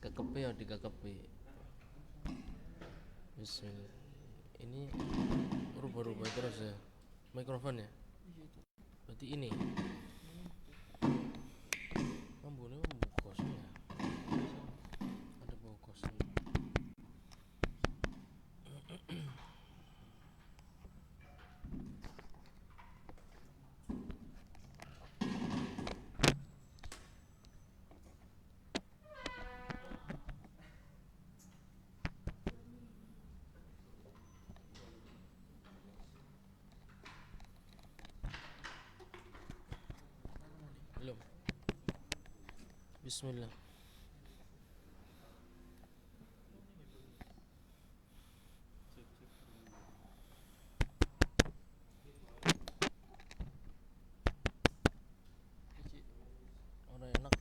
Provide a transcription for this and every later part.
Kekepe ya dikekepe. Bismillah. Ini rubah-rubah terus ya mikrofon ya. Berarti ini ambune bungkus ya. Ada bungkus. Belum. Bismillah. Orang enak.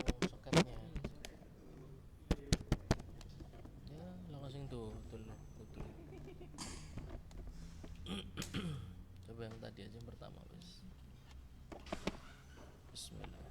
Oh, soketnya. Ya, langsung tuh, betul, betul. Coba yang tadi aja yang pertama, wis. Bismillah.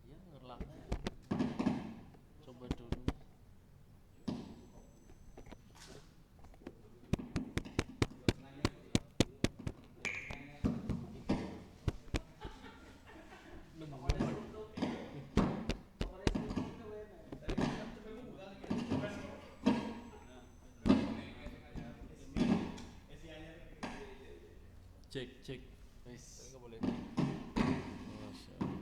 Ya, ngerlak. Coba dulu. Cek, cek. Wis. Enggak boleh. Masya Allah.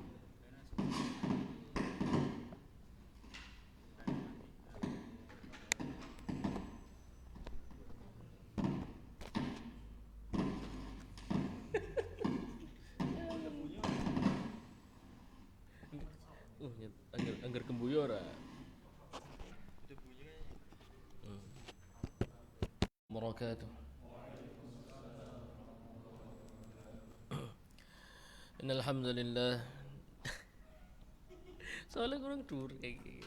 Angger kembuyo ora. Barakatuh. Innal hamdalillah. Soalnya kurang dur kayak gini.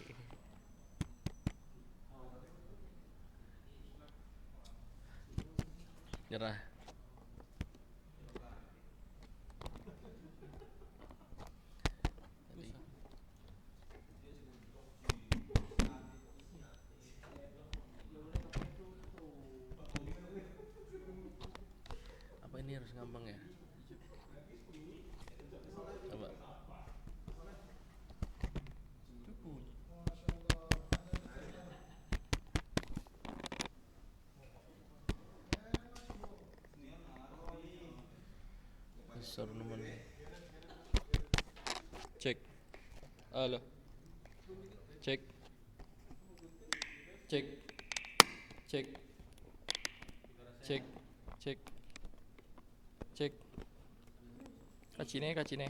Nyerah. Tadi. Apa ini harus ngambang ya? Coba. Besar teman. Cek. Halo. Cek. Cek, cek, cek, cek, cek. Kacine, kacine.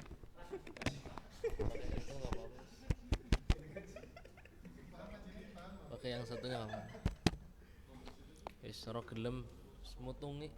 Pakai yang satunya apa? Wis ora gelem semutung nih.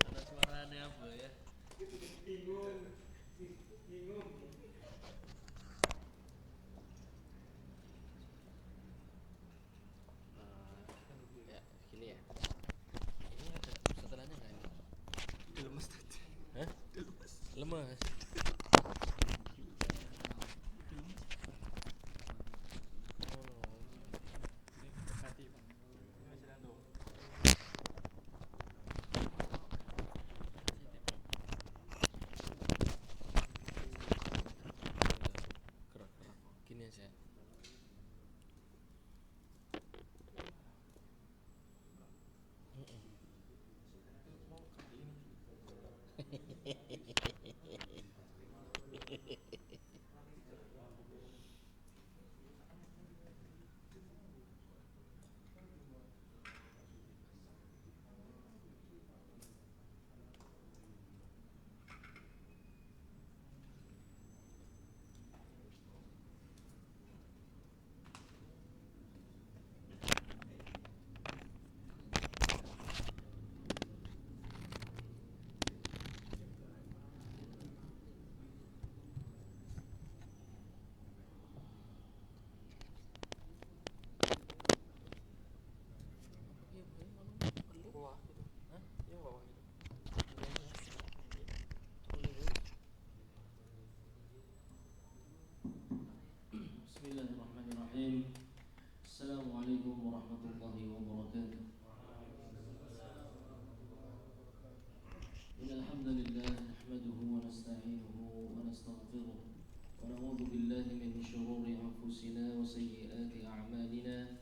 Ada suaranya apa ya? Ya, gini ya. Ini ada setelahnya nggak ini? Lemes tadi. Hah? Lemes. Gerak. Gini aja. Bawah gitu. Hah? Iya bawah gitu. Bismillahirrahmanirrahim. Assalamualaikum warahmatullahi wabarakatuh. Innal hamdalillah nahmaduhu wa nasta'inuhu wa nastaghfiruh wa na'udzu billahi min shururi anfusina wa sayyiati a'malina.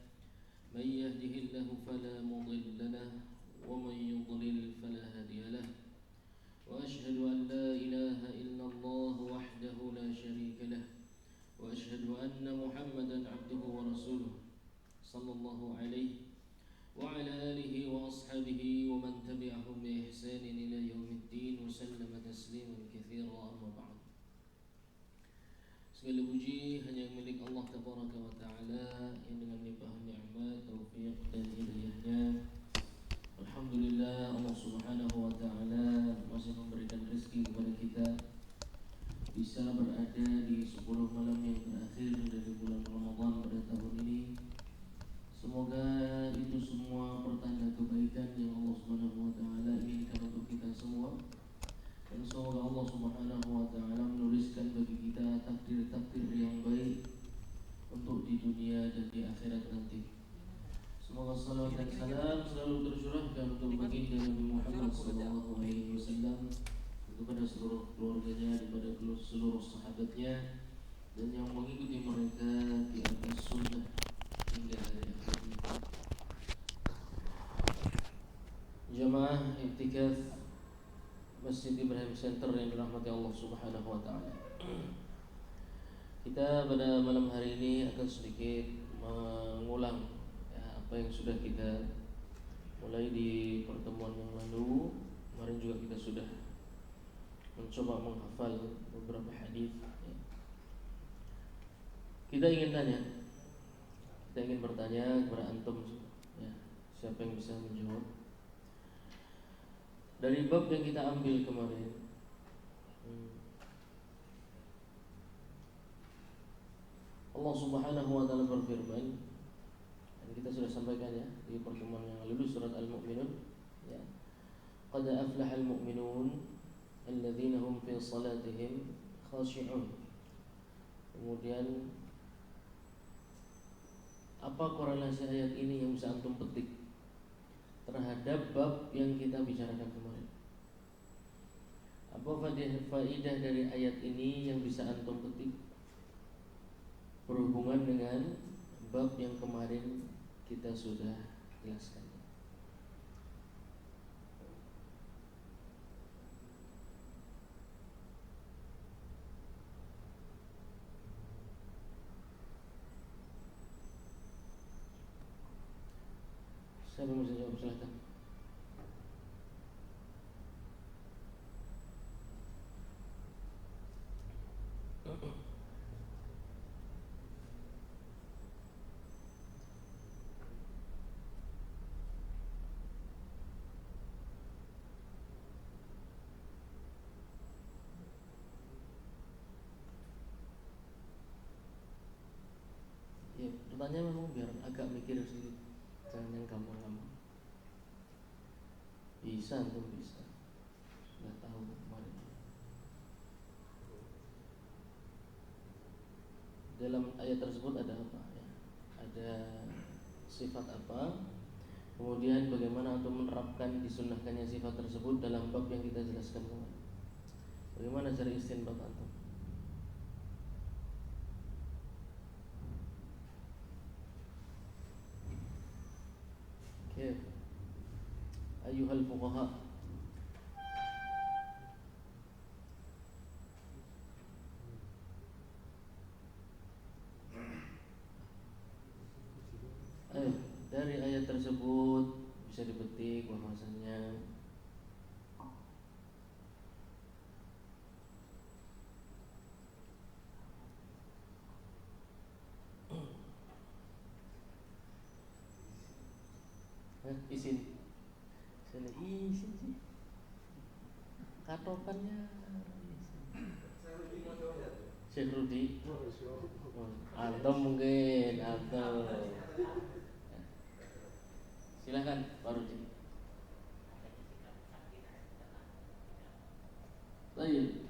Man yahdihillahu fala mudilla lahu wa man yudlil fala hadiya lahu. Wa ashhadu an la ilaha illallah wahdahu la syarika lahu. وأشهد أن محمدا عبده ورسوله صلى الله عليه وعلى آله وأصحابه ومن تبعهم بإحسان إلى يوم الدين وسلم تسليما كثيرا أما بعد. Segala puji hanya milik Allah Tabaraka wa Ta'ala yang dengan limpahan nikmat, taufik dan hidayahnya, alhamdulillah Allah Subhanahu wa Ta'ala masih memberikan rezeki kepada kita bisa berada di 10 malam yang terakhir dari bulan Ramadan pada tahun ini. Semoga itu semua pertanda kebaikan yang Allah Subhanahu wa Ta'ala inginkan untuk kita semua. Dan semoga Allah Subhanahu wa Ta'ala menuliskan bagi kita takdir-takdir yang baik untuk di dunia dan di akhirat nanti. Semoga salawat dan salam selalu tercurahkan untuk baginda Nabi Muhammad SAW, kepada seluruh keluarganya, kepada seluruh sahabatnya, dan yang mengikuti mereka di atas sunnah hingga hari akhir. Jamaah iktikaf Masjid Ibrahim Center yang dirahmati Allah Subhanahu wa Ta'ala. Kita pada malam hari ini akan sedikit mengulang apa yang sudah kita mulai di pertemuan yang lalu. Kemarin juga kita sudah mencoba menghafal beberapa hadis. Kita ingin bertanya kepada antum, ya, siapa yang bisa menjawab dari bab yang kita ambil kemarin. Allah Subhanahu wa Ta'ala berfirman, dan kita sudah sampaikan ya di pertemuan yang lalu, surat Al-Mu'minun, ya. Qad aflahal mu'minun, alladzina hum fi salatihim khashi'un. Kemudian apa korelasi ayat ini yang bisa antum petik terhadap bab yang kita bicarakan kemarin? Apa faidah dari ayat ini yang bisa antum petik berhubungan dengan bab yang kemarin kita sudah jelaskan? Siapa yang bisa jawab? Silahkan. Ya, pertanyaan memang biar agak mikir sedikit, jangan yang gampang-gampang. Bisa, antum bisa. Sudah tahu kemarin. Dalam ayat tersebut ada apa ya? Ada sifat apa? Kemudian bagaimana antum menerapkan disunnahkannya sifat tersebut dalam bab yang kita jelaskan kemarin? Bagaimana cara istinbat antum? Kif ayuhal fuqaha, ayo dari ayat tersebut bisa dipetik bahwasanya isin sini isin sih katokannya Syekh Rudi. Antum mungkin atau silakan Pak Rudi. Baik,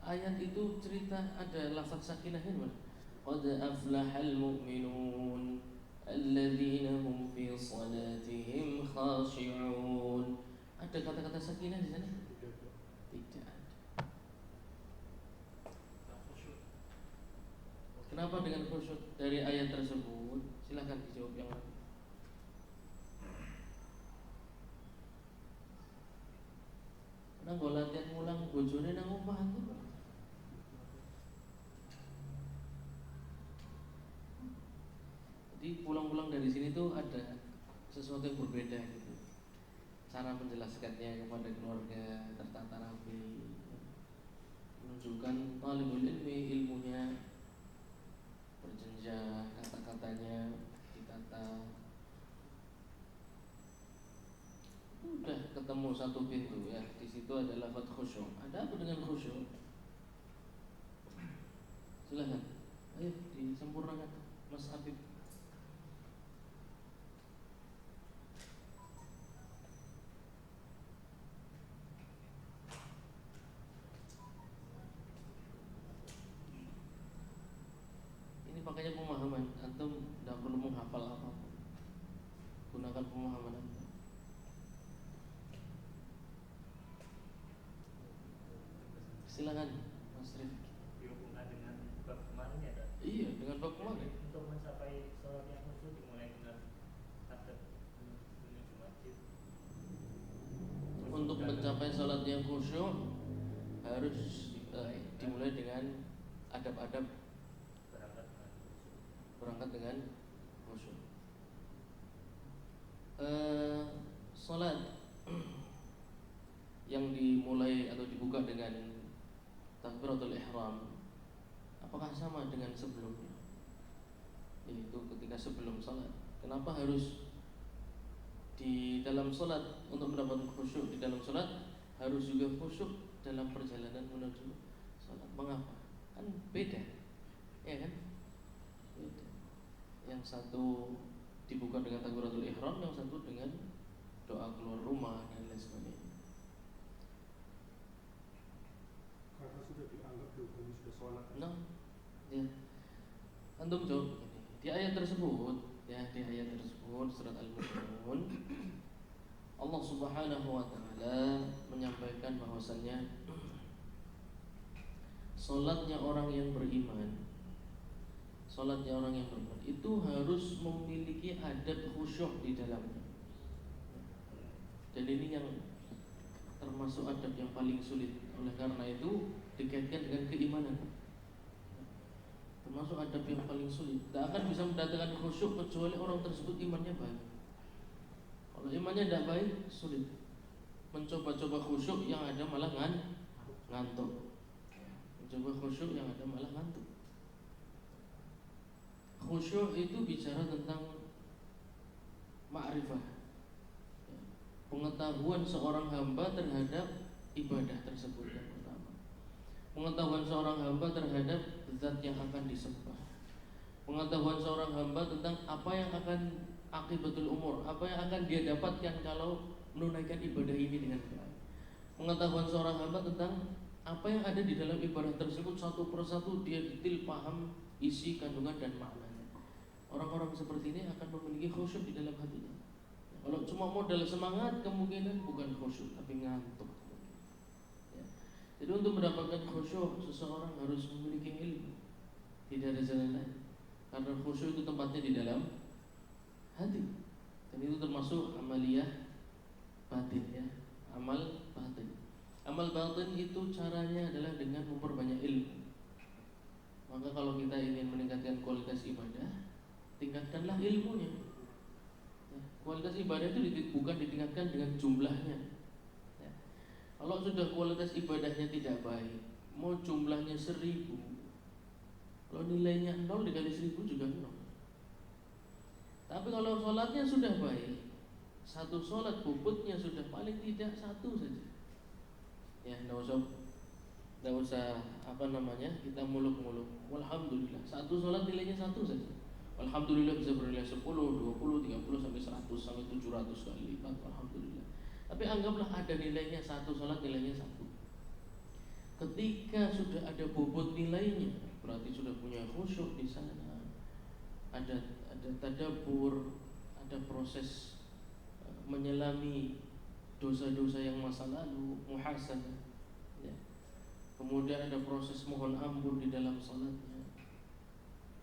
ayat itu cerita ada lafaz sakinahnya mana? Qad aflahal mu'minun alladzina hum fi salatihim khashi'un. Ada kata-kata sakinah di sana? Tidak ada. Kenapa dengan khusyuk dari ayat tersebut? Silahkan dijawab yang lain. Nang latihan mulang bojone nang omah tuh. Jadi pulang-pulang dari sini tuh ada sesuatu yang berbeda gitu. Cara menjelaskannya kepada keluarga tertata rapi, menunjukkan talibul ilmi ilmunya berjenjang, kata-katanya ditata. Udah ketemu satu pintu ya. Di situ ada lafaz khusyuk. Ada apa dengan khusyuk? Silahkan. Ayo disempurnakan, Mas Habib. Ini pakainya pemahaman. Antum tidak perlu menghafal apapun. Gunakan pemahaman antum. Silakan, Mas Rifki. Dihubungkan dengan bab kemarin ya, Dok? Iya, dengan bab kemarin. Untuk mencapai sholat yang khusyuk dimulai dengan takbir menuju masjid. Untuk mencapai sholat yang khusyuk harus dimulai dengan adab-adab berangkat dengan khusyuk. Sholat yang dimulai atau dibuka dengan takbiratul ihram, apakah sama dengan sebelumnya? Yaitu ketika sebelum sholat. Kenapa harus di dalam sholat untuk mendapatkan khusyuk di dalam sholat harus juga khusyuk dalam perjalanan menuju sholat? Mengapa? Kan beda, ya kan? Beda. Yang satu dibuka dengan takbiratul ihram, yang satu dengan doa keluar rumah dan lain sebagainya. Ini sudah sholat. Nah, ya. Antum jawab begini. Di ayat tersebut, surat Al-Mu'minun, Allah Subhanahu wa taala menyampaikan bahwasannya salatnya orang yang beriman itu harus memiliki adab khusyuk di dalamnya. Dan ini yang termasuk adab yang paling sulit. Oleh karena itu dikaitkan dengan keimanan. Termasuk adab yang paling sulit. Tidak akan bisa mendatangkan khusyuk kecuali orang tersebut imannya baik. Kalau imannya tidak baik, sulit. Mencoba-coba khusyuk yang ada malah ngantuk. Mencoba khusyuk yang ada malah ngantuk. Khusyuk itu bicara tentang ma'rifah, pengetahuan seorang hamba terhadap ibadah tersebut yang pertama. Pengetahuan seorang hamba terhadap zat yang akan disembah. Pengetahuan seorang hamba tentang apa yang akan akibatul umur, apa yang akan dia dapatkan kalau menunaikan ibadah ini dengan baik. Pengetahuan seorang hamba tentang apa yang ada di dalam ibadah tersebut, satu persatu dia detail paham isi, kandungan dan maknanya. Orang-orang seperti ini akan memiliki khusyuk di dalam hatinya. Kalau cuma modal semangat, kemungkinan bukan khusyuk tapi ngantuk. Ya. Jadi untuk mendapatkan khusyuk, seseorang harus memiliki ilmu. Tidak ada jalan lain. Karena khusyuk itu tempatnya di dalam hati. Dan itu termasuk amaliyah batin, ya. Amal batin. Amal batin itu caranya adalah dengan memperbanyak ilmu. Maka kalau kita ingin meningkatkan kualitas ibadah, tingkatkanlah ilmunya. Ya, kualitas ibadah itu bukan ditingkatkan dengan jumlahnya. Ya. Kalau sudah kualitas ibadahnya tidak baik, mau jumlahnya 1000, kalau nilainya 0 dikali 1000 juga 0. Tapi kalau sholatnya sudah baik, satu sholat bobotnya sudah paling tidak 1 saja. Ya, tidak usah kita muluk-muluk. Alhamdulillah, satu sholat nilainya 1 saja. Alhamdulillah bisa bernilai 10, 20, 30 sampai 100 sampai 700 kali lipat. Alhamdulillah. Tapi anggaplah ada nilainya, satu sholat nilainya 1. Ketika sudah ada bobot nilainya, berarti sudah punya khusyuk di sana. Ada tadabbur, ada proses menyelami dosa-dosa yang masa lalu, muhasabah. Ya. Kemudian ada proses mohon ampun di dalam salatnya.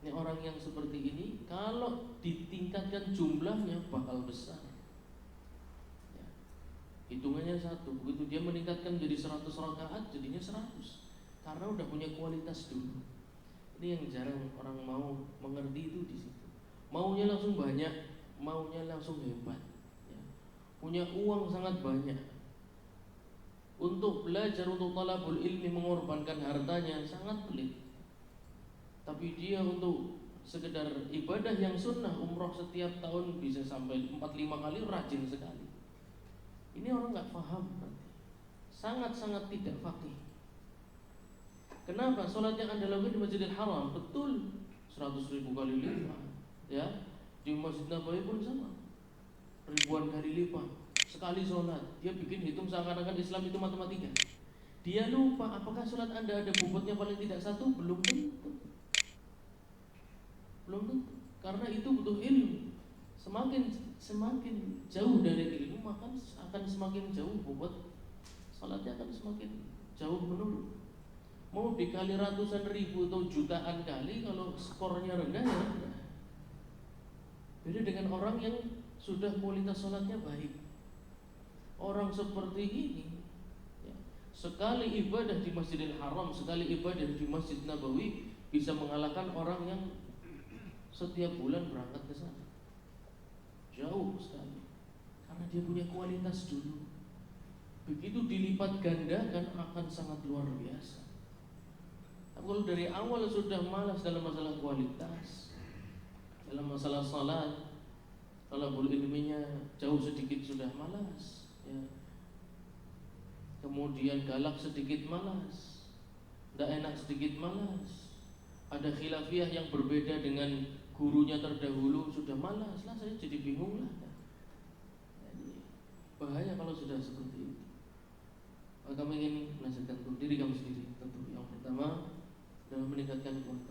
Ini orang yang seperti ini, kalau ditingkatkan jumlahnya bakal besar. Ya. Hitungannya 1. Begitu dia meningkatkan jadi 100 rakaat, jadinya 100. Karena udah punya kualitas dulu. Ini yang jarang orang mau mengerti itu di situ. Maunya langsung banyak, maunya langsung hebat. Ya. Punya uang sangat banyak. Untuk belajar, untuk talabul ilmi, mengorbankan hartanya sangat pelit. Tapi dia untuk sekedar ibadah yang sunnah, umroh setiap tahun bisa sampai 4-5 kali, rajin sekali. Ini orang gak paham berarti. Sangat-sangat tidak faqih. Kenapa? Sholat yang anda lakukan di Masjidil Haram betul 100.000 kali lipat, ya. Di Masjid Nabawi pun sama, ribuan kali lipat. Sekali sholat dia bikin hitung seakan-akan Islam itu matematika. Dia lupa apakah sholat anda ada bobotnya paling tidak 1? Belum tentu. Karena itu butuh ilmu. Semakin jauh dari ilmu, maka akan semakin jauh bobot salatnya, akan semakin jauh menurun. Mau dikali ratusan ribu atau jutaan kali, kalau skornya rendah ya rendah. Beda dengan orang yang sudah kualitas salatnya baik. Orang seperti ini, ya, sekali ibadah di Masjidil Haram, sekali ibadah di Masjid Nabawi bisa mengalahkan orang yang setiap bulan berangkat ke sana. Jauh sekali. Karena dia punya kualitas dulu. Begitu dilipat gandakan akan sangat luar biasa. Tapi kalau dari awal sudah malas dalam masalah kualitas, dalam masalah salat, talabul ilminya jauh sedikit sudah malas, ya. Kemudian galak sedikit malas, tidak enak sedikit malas, ada khilafiyah yang berbeda dengan gurunya terdahulu, sudah malas lah, saya jadi bingung lah. Jadi bahaya kalau sudah seperti itu. Kami ingin menasihatkan untuk diri kami sendiri. Tentu yang pertama,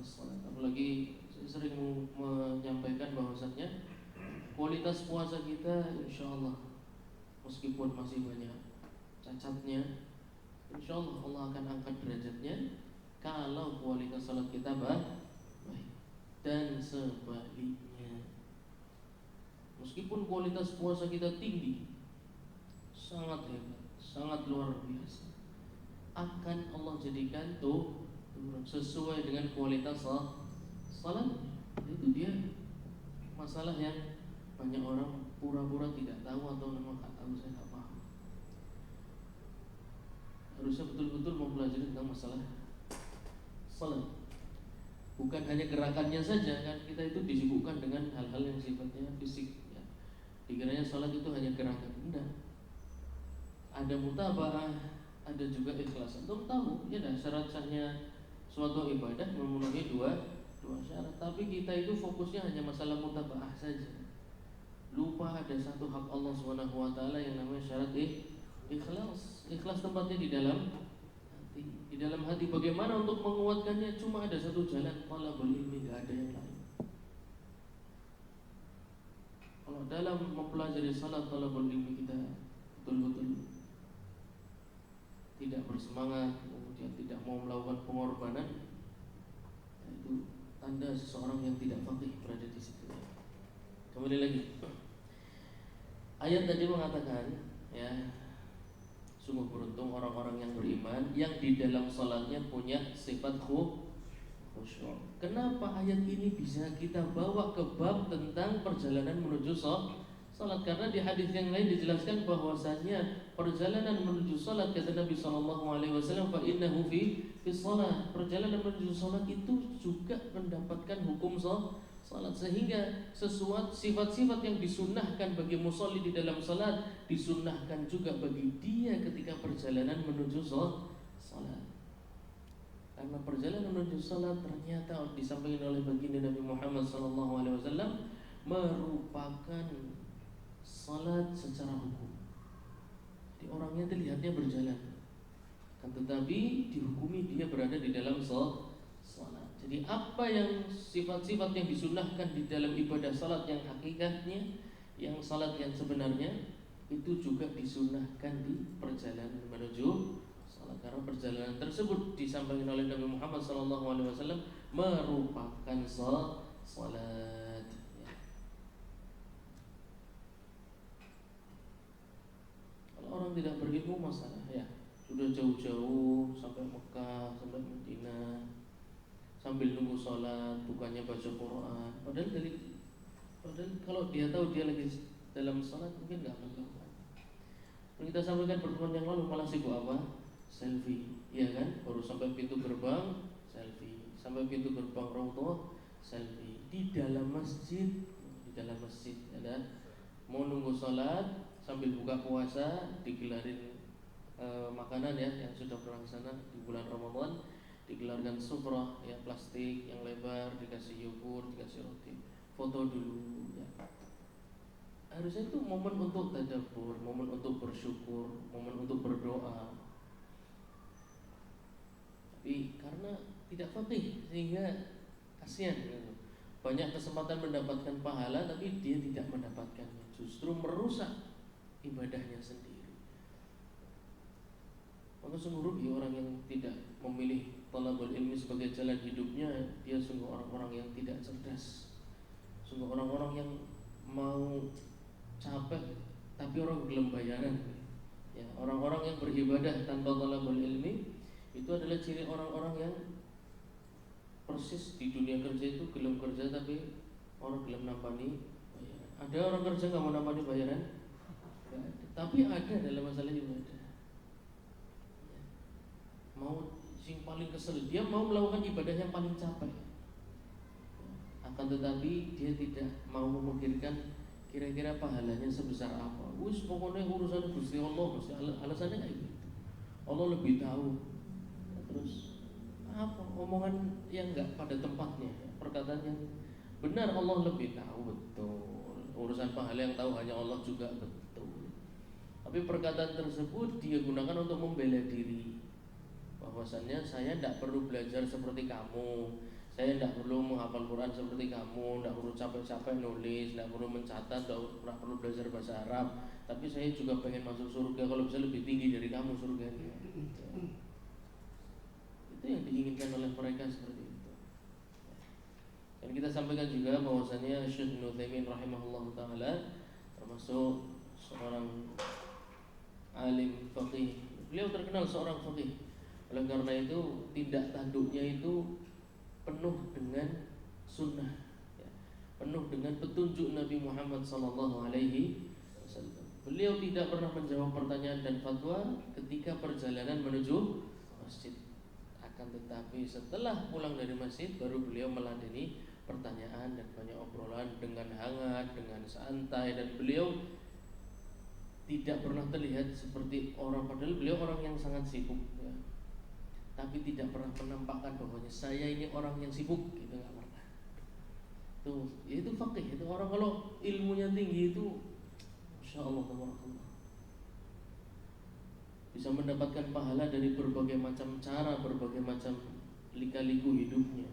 kualitas salat. Apalagi saya sering menyampaikan bahwasannya kualitas puasa kita insya Allah meskipun masih banyak cacatnya, insya Allah Allah akan angkat derajatnya kalau kualitas salat kita baik. Dan sebaliknya, meskipun kualitas puasa kita tinggi, sangat hebat, sangat luar biasa, akan Allah jadikan tuh sesuai dengan kualitas salatnya. Itu dia masalah yang banyak orang pura-pura tidak tahu atau memang tak tahu, saya tak paham. Harusnya betul-betul mempelajari tentang masalah salat. Bukan hanya gerakannya saja, kan kita itu disibukkan dengan hal-hal yang sifatnya fisik ya. Dikiranya salat itu hanya gerakan. Enggak. Ada mutaba'ah, ada juga ikhlas. Antum tahu ya dah syarat sahnya suatu ibadah memenuhi dua syarat. Tapi kita itu fokusnya hanya masalah mutaba'ah saja. Lupa ada satu hak Allah SWT yang namanya syarat ikhlas. Ikhlas tempatnya di dalam hati. Di dalam hati bagaimana untuk menguatkannya? Cuma ada satu jalan, talabul ilmi, tidak ada yang lain. Kalau dalam mempelajari salat talabul ilmi kita betul-betul tidak bersemangat, kemudian tidak mau melakukan pengorbanan, itu tanda seseorang yang tidak faqih berada di situ. Kembali lagi, ayat tadi mengatakan, ya, sungguh beruntung orang-orang yang beriman yang di dalam salatnya punya sifat khusyuk. Kenapa ayat ini bisa kita bawa ke bab tentang perjalanan menuju salat? Karena di hadis yang lain dijelaskan bahwasannya perjalanan menuju salat, kata Nabi SAW, fa innahu fi salat. Perjalanan menuju salat itu juga mendapatkan hukum salat, sehingga sesuatu sifat-sifat yang disunnahkan bagi musolli di dalam salat disunnahkan juga bagi dia ketika perjalanan menuju salat. Karena perjalanan menuju salat ternyata disampaikan oleh baginda Nabi Muhammad SAW merupakan salat secara hukum. Jadi orangnya terlihatnya berjalan, kan tetapi dihukumi dia berada di dalam salat. Jadi apa yang sifat-sifat yang disunnahkan di dalam ibadah salat yang hakikatnya, yang salat yang sebenarnya, itu juga disunnahkan di perjalanan menuju salat. Karena perjalanan tersebut disampaikan oleh Nabi Muhammad SAW merupakan salat. Kalau orang tidak berilmu masalah ya, sudah jauh-jauh sampai Mekah, sampai Madinah, sambil nunggu sholat, bukannya baca Quran. Padahal kalau dia tahu dia lagi dalam sholat mungkin nggak akan melakukan. Kita sampaikan pertemuan yang lalu, malah sibuk apa? Selfie, iya kan? Baru sampai pintu gerbang, selfie. Sampai pintu gerbang Raudhah, selfie. Di dalam masjid ada mau nunggu sholat sambil buka puasa, digelarin makanan ya yang sudah terlaksana di bulan Ramadan. Digelarkan sufrah ya, plastik yang lebar, dikasih yogurt, dikasih roti, foto dulu ya. Harusnya itu momen untuk tadabbur, momen untuk bersyukur, momen untuk berdoa. Tapi karena tidak faqih sehingga kasihan gitu. Banyak kesempatan mendapatkan pahala tapi dia tidak mendapatkannya, justru merusak ibadahnya sendiri. Maka sungguh rugi orang yang tidak memilih talabul ilmi sebagai jalan hidupnya. Dia sungguh orang-orang yang tidak cerdas, sungguh orang-orang yang mau capek tapi orang belum bayaran ya. Orang-orang yang beribadah tanpa talabul ilmi itu adalah ciri orang-orang yang persis di dunia kerja itu belum kerja tapi orang belum nampani bayaran. Ada orang kerja nggak mau nampani bayaran? Gak ada. Tapi ada dalam masalah ibadah. Mau sing paling kesel, dia mau melakukan ibadah yang paling capek, akan tetapi dia tidak mau memikirkan kira-kira pahalanya sebesar apa. Wis pokoknya urusan Gusti Allah, mesti alasannya kayak gitu. Allah lebih tahu. Terus apa omongan yang enggak pada tempatnya, perkataan yang benar. Allah lebih tahu, betul. Urusan pahala yang tahu hanya Allah juga, betul. Tapi perkataan tersebut dia gunakan untuk membela diri, bahwasannya saya tidak perlu belajar seperti kamu, Saya tidak perlu menghafal Quran seperti kamu, tidak perlu capek-capek nulis, tidak perlu mencatat, tidak perlu belajar bahasa Arab. Tapi saya juga pengen masuk surga. Kalau bisa lebih tinggi dari kamu surganya. Itu yang diinginkan oleh mereka seperti itu. Dan kita sampaikan juga bahwasanya Syekh Ibnu Utsaimin rahimahullah taala termasuk seorang alim faqih. Beliau terkenal seorang faqih. Oleh karena itu tindak tanduknya itu penuh dengan sunnah, ya, penuh dengan petunjuk Nabi Muhammad sallallahu alaihi wasallam. Beliau tidak pernah menjawab pertanyaan dan fatwa ketika perjalanan menuju masjid. Akan tetapi setelah pulang dari masjid baru beliau meladeni pertanyaan dan banyak obrolan dengan hangat, dengan santai, dan beliau tidak pernah terlihat seperti orang, padahal beliau orang yang sangat sibuk, ya. Tapi tidak pernah menampakkan bahwanya saya ini orang yang sibuk, gitu nggak pernah. Tuh, ya itu faqih, itu orang kalau ilmunya tinggi itu, masya Allah, tabarakallah, bisa mendapatkan pahala dari berbagai macam cara, berbagai macam lika-liku hidupnya.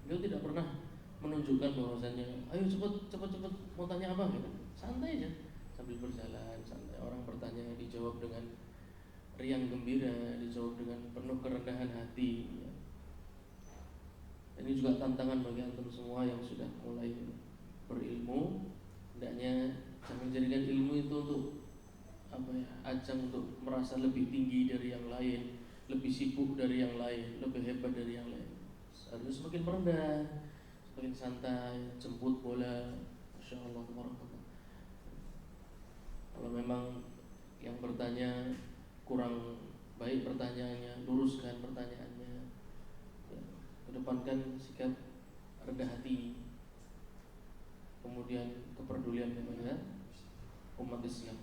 Beliau tidak pernah menunjukkan bahwasanya, ayo cepat mau tanya apa, gitu. Santai aja sambil berjalan, santai. Orang bertanya dijawab dengan riang gembira, dijawab dengan penuh kerendahan hati, ya. Ini juga tantangan bagi antum semua yang sudah mulai berilmu. Hendaknya jangan jadikan ilmu itu untuk ajang untuk merasa lebih tinggi dari yang lain, lebih sibuk dari yang lain, lebih hebat dari yang lain. Harus semakin merendah, semakin santai, jemput bola. Masya Allah, tabarakallah. Kalau memang yang bertanya kurang baik pertanyaannya, luruskan pertanyaannya, ya, kedepankan sikap rendah hati, kemudian kepedulian kepada umat Islam.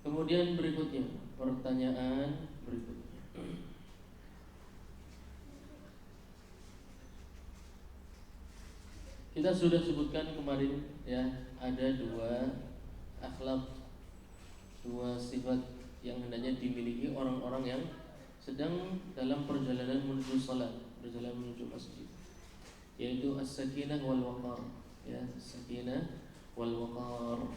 Kemudian berikutnya, pertanyaan berikutnya, kita sudah sebutkan kemarin, ya, ada dua akhlak, dua sifat yang hendaknya dimiliki orang-orang yang sedang dalam perjalanan menuju salat, perjalanan menuju masjid, yaitu as-sakinah wal waqar, ya, as-sakinah wal waqar.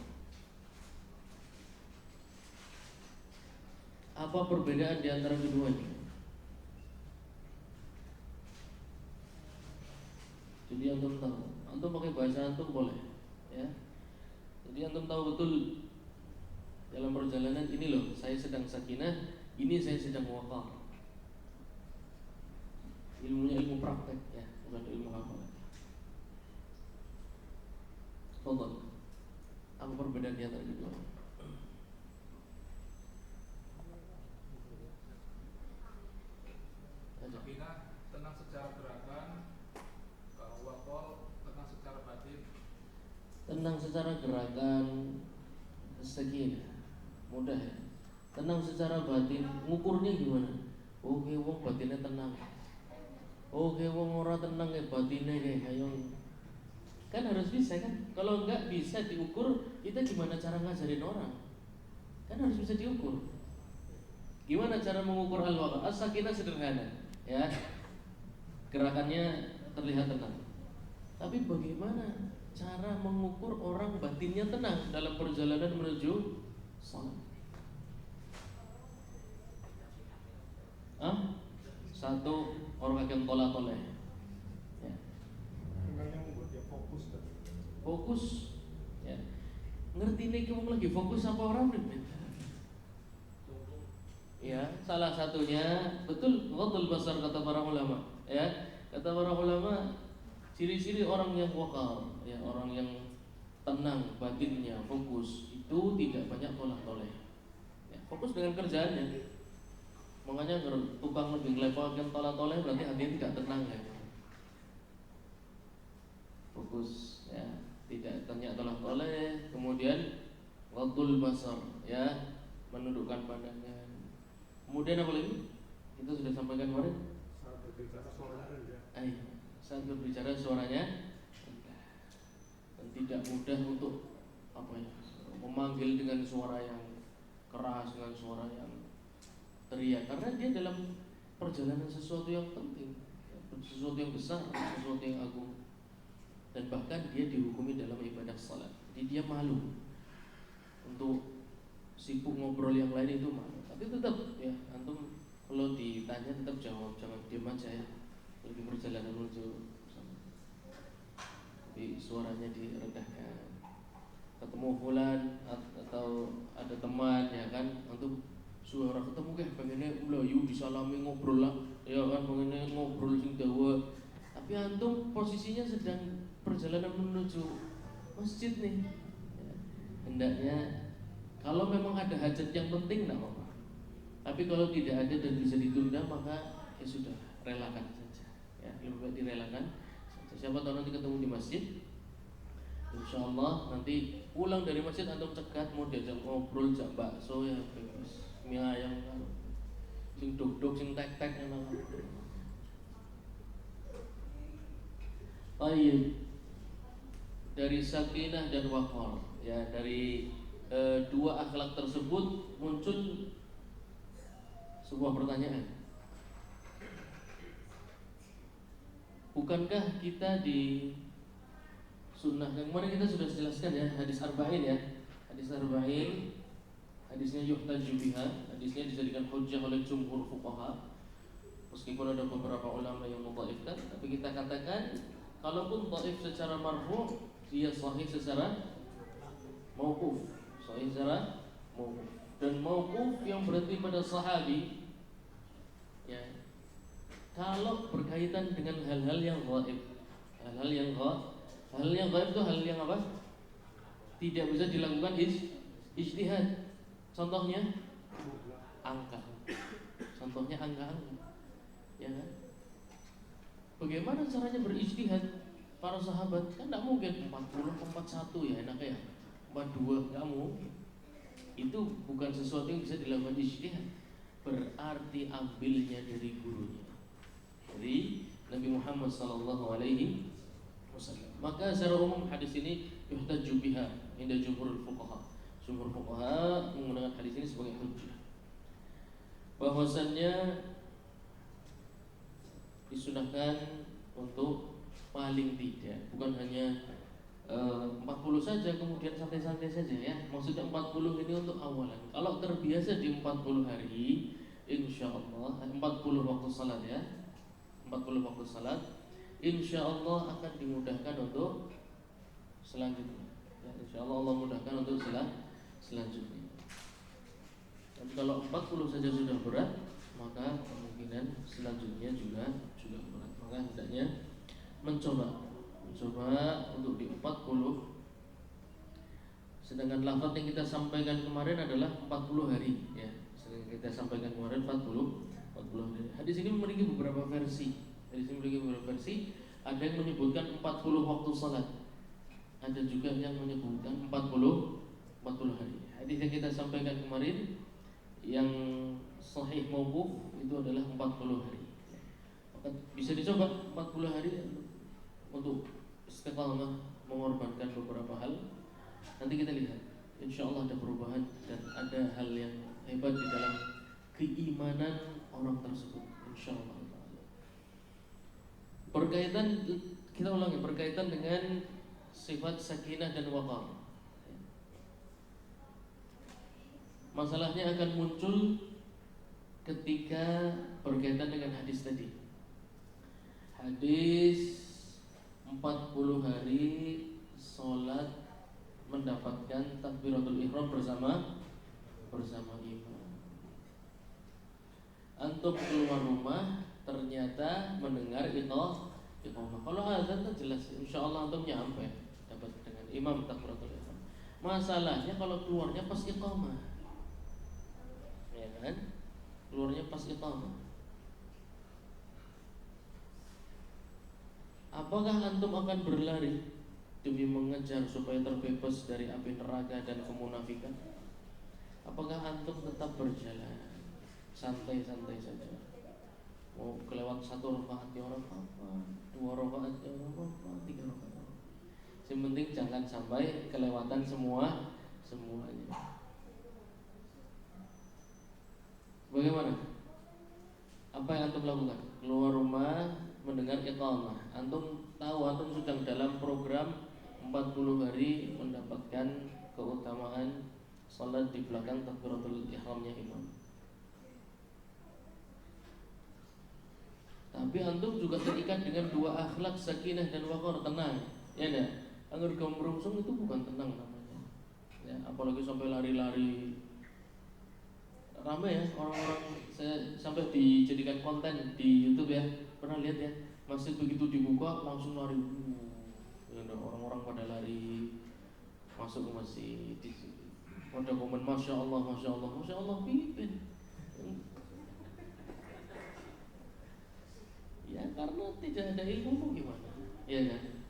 Apa perbedaan di antara keduanya? Jadi antum tahu, antum pakai bahasa antum boleh, ya. Jadi antum tahu betul dalam perjalanan ini loh, saya sedang sakinah, ini saya sedang waqar. Ilmunya ilmu praktek, ya, bukan ilmu hafalan. Tolong, apa perbedaan di antara kedua? Sakinah tenang secara gerakan, kalau waqar tenang secara batin. Tenang secara gerakan, sakinah mudah, ya. Tenang secara batin, ngukurnya gimana? Oke, wong batinnya tenang. Oke, wong ora tenang ya batinnya kayak ayo. Kan harus bisa kan? Kalau enggak bisa diukur, kita gimana cara ngajarin orang? Kan harus bisa diukur. Gimana cara mengukur al-waqar? As-sakinah sederhana, ya. Gerakannya terlihat tenang. Tapi bagaimana cara mengukur orang batinnya tenang dalam perjalanan menuju salat? Satu, orang akan tolak-tolak, ya. Fokus, ya. Ngerti nih kamu lagi fokus apa orang nih? Ya, salah satunya betul ghadul basar kata para ulama, ya. Kata para ulama, ciri-ciri orang yang waqar, ya, orang yang tenang batinnya, fokus, itu tidak banyak tolak-toleh, ya, fokus dengan kerjaannya. Makanya tukang lebih levelkan tolak-toleh berarti hatinya tidak tenang, ya. Fokus, ya, tidak tanya tolak-toleh, kemudian ghadul basar, ya, menundukkan pandangan. Kemudian apa lagi? Kita sudah sampaikan kemarin. Saat berbicara suaranya rendah. Saat berbicara suaranya rendah. Dan tidak mudah untuk memanggil dengan suara yang keras, dengan suara yang teriak, karena dia dalam perjalanan sesuatu yang penting. sesuatu yang besar, sesuatu yang agung, dan bahkan dia dihukumi dalam ibadah salat. Jadi dia malu untuk sibuk ngobrol yang lain, itu malu. Tapi tetap ya, antum kalau ditanya tetap jawab, jangan diam aja ya. Lagi perjalanan menuju sana, tapi suaranya direndahkan. Ketemu fulan atau ada teman ya kan, antum suara ketemu pengennya melayu disalami ngobrol lah ya kan, pengennya ngobrol sing dawa, tapi antum posisinya sedang perjalanan menuju masjid nih ya. Hendaknya kalau memang ada hajat yang penting tidak apa-apa, tapi kalau tidak ada dan bisa ditunda maka ya sudah, relakan saja ya, lebih baik direlakan saja. Siapa tahu nanti ketemu di masjid, insyaallah nanti pulang dari masjid antum cegat mau diajak ngobrol, jak bakso ya bebas, mie ayam kan, sing duk-duk sing tek-tek enak. Baik, dari sakinah dan waqar ya, dari dua akhlak tersebut muncul sebuah pertanyaan. Bukankah kita di sunnah yang kemarin kita sudah jelaskan ya, hadis arba'in ya, hadis arba'in, hadisnya yuhtaju biha, hadisnya dijadikan hujjah oleh jumhur fuqaha, meskipun ada beberapa ulama yang mendhaifkan, tapi kita katakan kalaupun dhaif secara marfu', dia sahih secara mauquf, sahih secara mauquf. Dan mauquf yang berarti pada sahabi ya, kalau berkaitan dengan hal-hal yang gaib, hal-hal yang gaib itu hal yang apa? Tidak bisa dilakukan ijtihad. Contohnya angka. Contohnya angka-angka. Ya kan? Bagaimana caranya berijtihad para sahabat? Kan tidak mungkin 40 ke 41 ya enaknya ya. 42 enggak mungkin. Itu bukan sesuatu yang bisa dilakukan ijtihad. Berarti ambilnya dari gurunya, dari Nabi Muhammad sallallahu alaihi wasallam. Maka secara umum hadis ini yuhtaju biha inda jumhurul fuqaha. Jumhur fuqaha menggunakan hadis ini sebagai hujjah, bahwasannya disunahkan untuk paling tidak, bukan hanya 40 saja kemudian santai-santai saja ya. Maksudnya 40 ini untuk awalan. Kalau terbiasa di 40 hari, insyaallah 40 waktu salat ya, 40 waktu salat, insyaallah akan dimudahkan untuk selanjutnya ya, insyaallah Allah mudahkan untuk selanjutnya. Dan kalau 40 saja sudah berat, maka kemungkinan selanjutnya juga berat. Maka hendaknya mencoba untuk di 40. Sedangkan lafaz yang kita sampaikan kemarin adalah 40 hari ya. Sedangkan kita sampaikan kemarin 40 hari. Hadis ini memiliki beberapa versi. Ada yang menyebutkan 40 waktu salat. Ada juga yang menyebutkan 40 hari. Hadis yang kita sampaikan kemarin yang sahih mauquf itu adalah 40 hari. Maka bisa dicoba 40 hari untuk istiqamah, mengorbankan beberapa hal. Nanti kita lihat, insyaallah ada perubahan dan ada hal yang hebat di dalam keimanan orang tersebut, insyaallah. Berkaitan dengan sifat sakinah dan waqar. Masalahnya akan muncul ketika berkaitan dengan hadis tadi. Hadis 40 hari sholat mendapatkan takbiratul ihram bersama imam. Antum keluar rumah ternyata mendengar iqamah. Kalau azan kan jelas, insyaallah antum nyampe dapat dengan imam takbiratul ihram. Masalahnya kalau keluarnya pas iqamah, ya kan? Keluarnya pas iqamah. Apakah antum akan berlari demi mengejar supaya terbebas dari api neraka dan kemunafikan? Apakah antum tetap berjalan santai-santai saja? Mau kelewat 1 rakaat ya orang apa, 2 rakaat ya orang apa, 3 rakaat. Yang penting jangan sampai kelewatan semuanya. Bagaimana? Apa yang antum lakukan? Keluar rumah mendengar iqamah. Antum tahu antum sedang dalam program 40 hari mendapatkan keutamaan salat di belakang takbiratul ihramnya imam. Tapi antum juga terikat dengan dua akhlak sakinah dan waqar, tenang. Ya enggak? Anggur gembrungsung itu bukan tenang namanya. Ya, apalagi sampai lari-lari. Ramai ya orang-orang, saya sampai dijadikan konten di YouTube ya. Pernah lihat ya? Masjid begitu dibuka langsung lari. Ya, orang-orang pada lari masuk ke masjid. Pada komen masya Allah, masya Allah, masya Allah pimpin. Ya karena tidak ada ilmu gimana? Ya kan?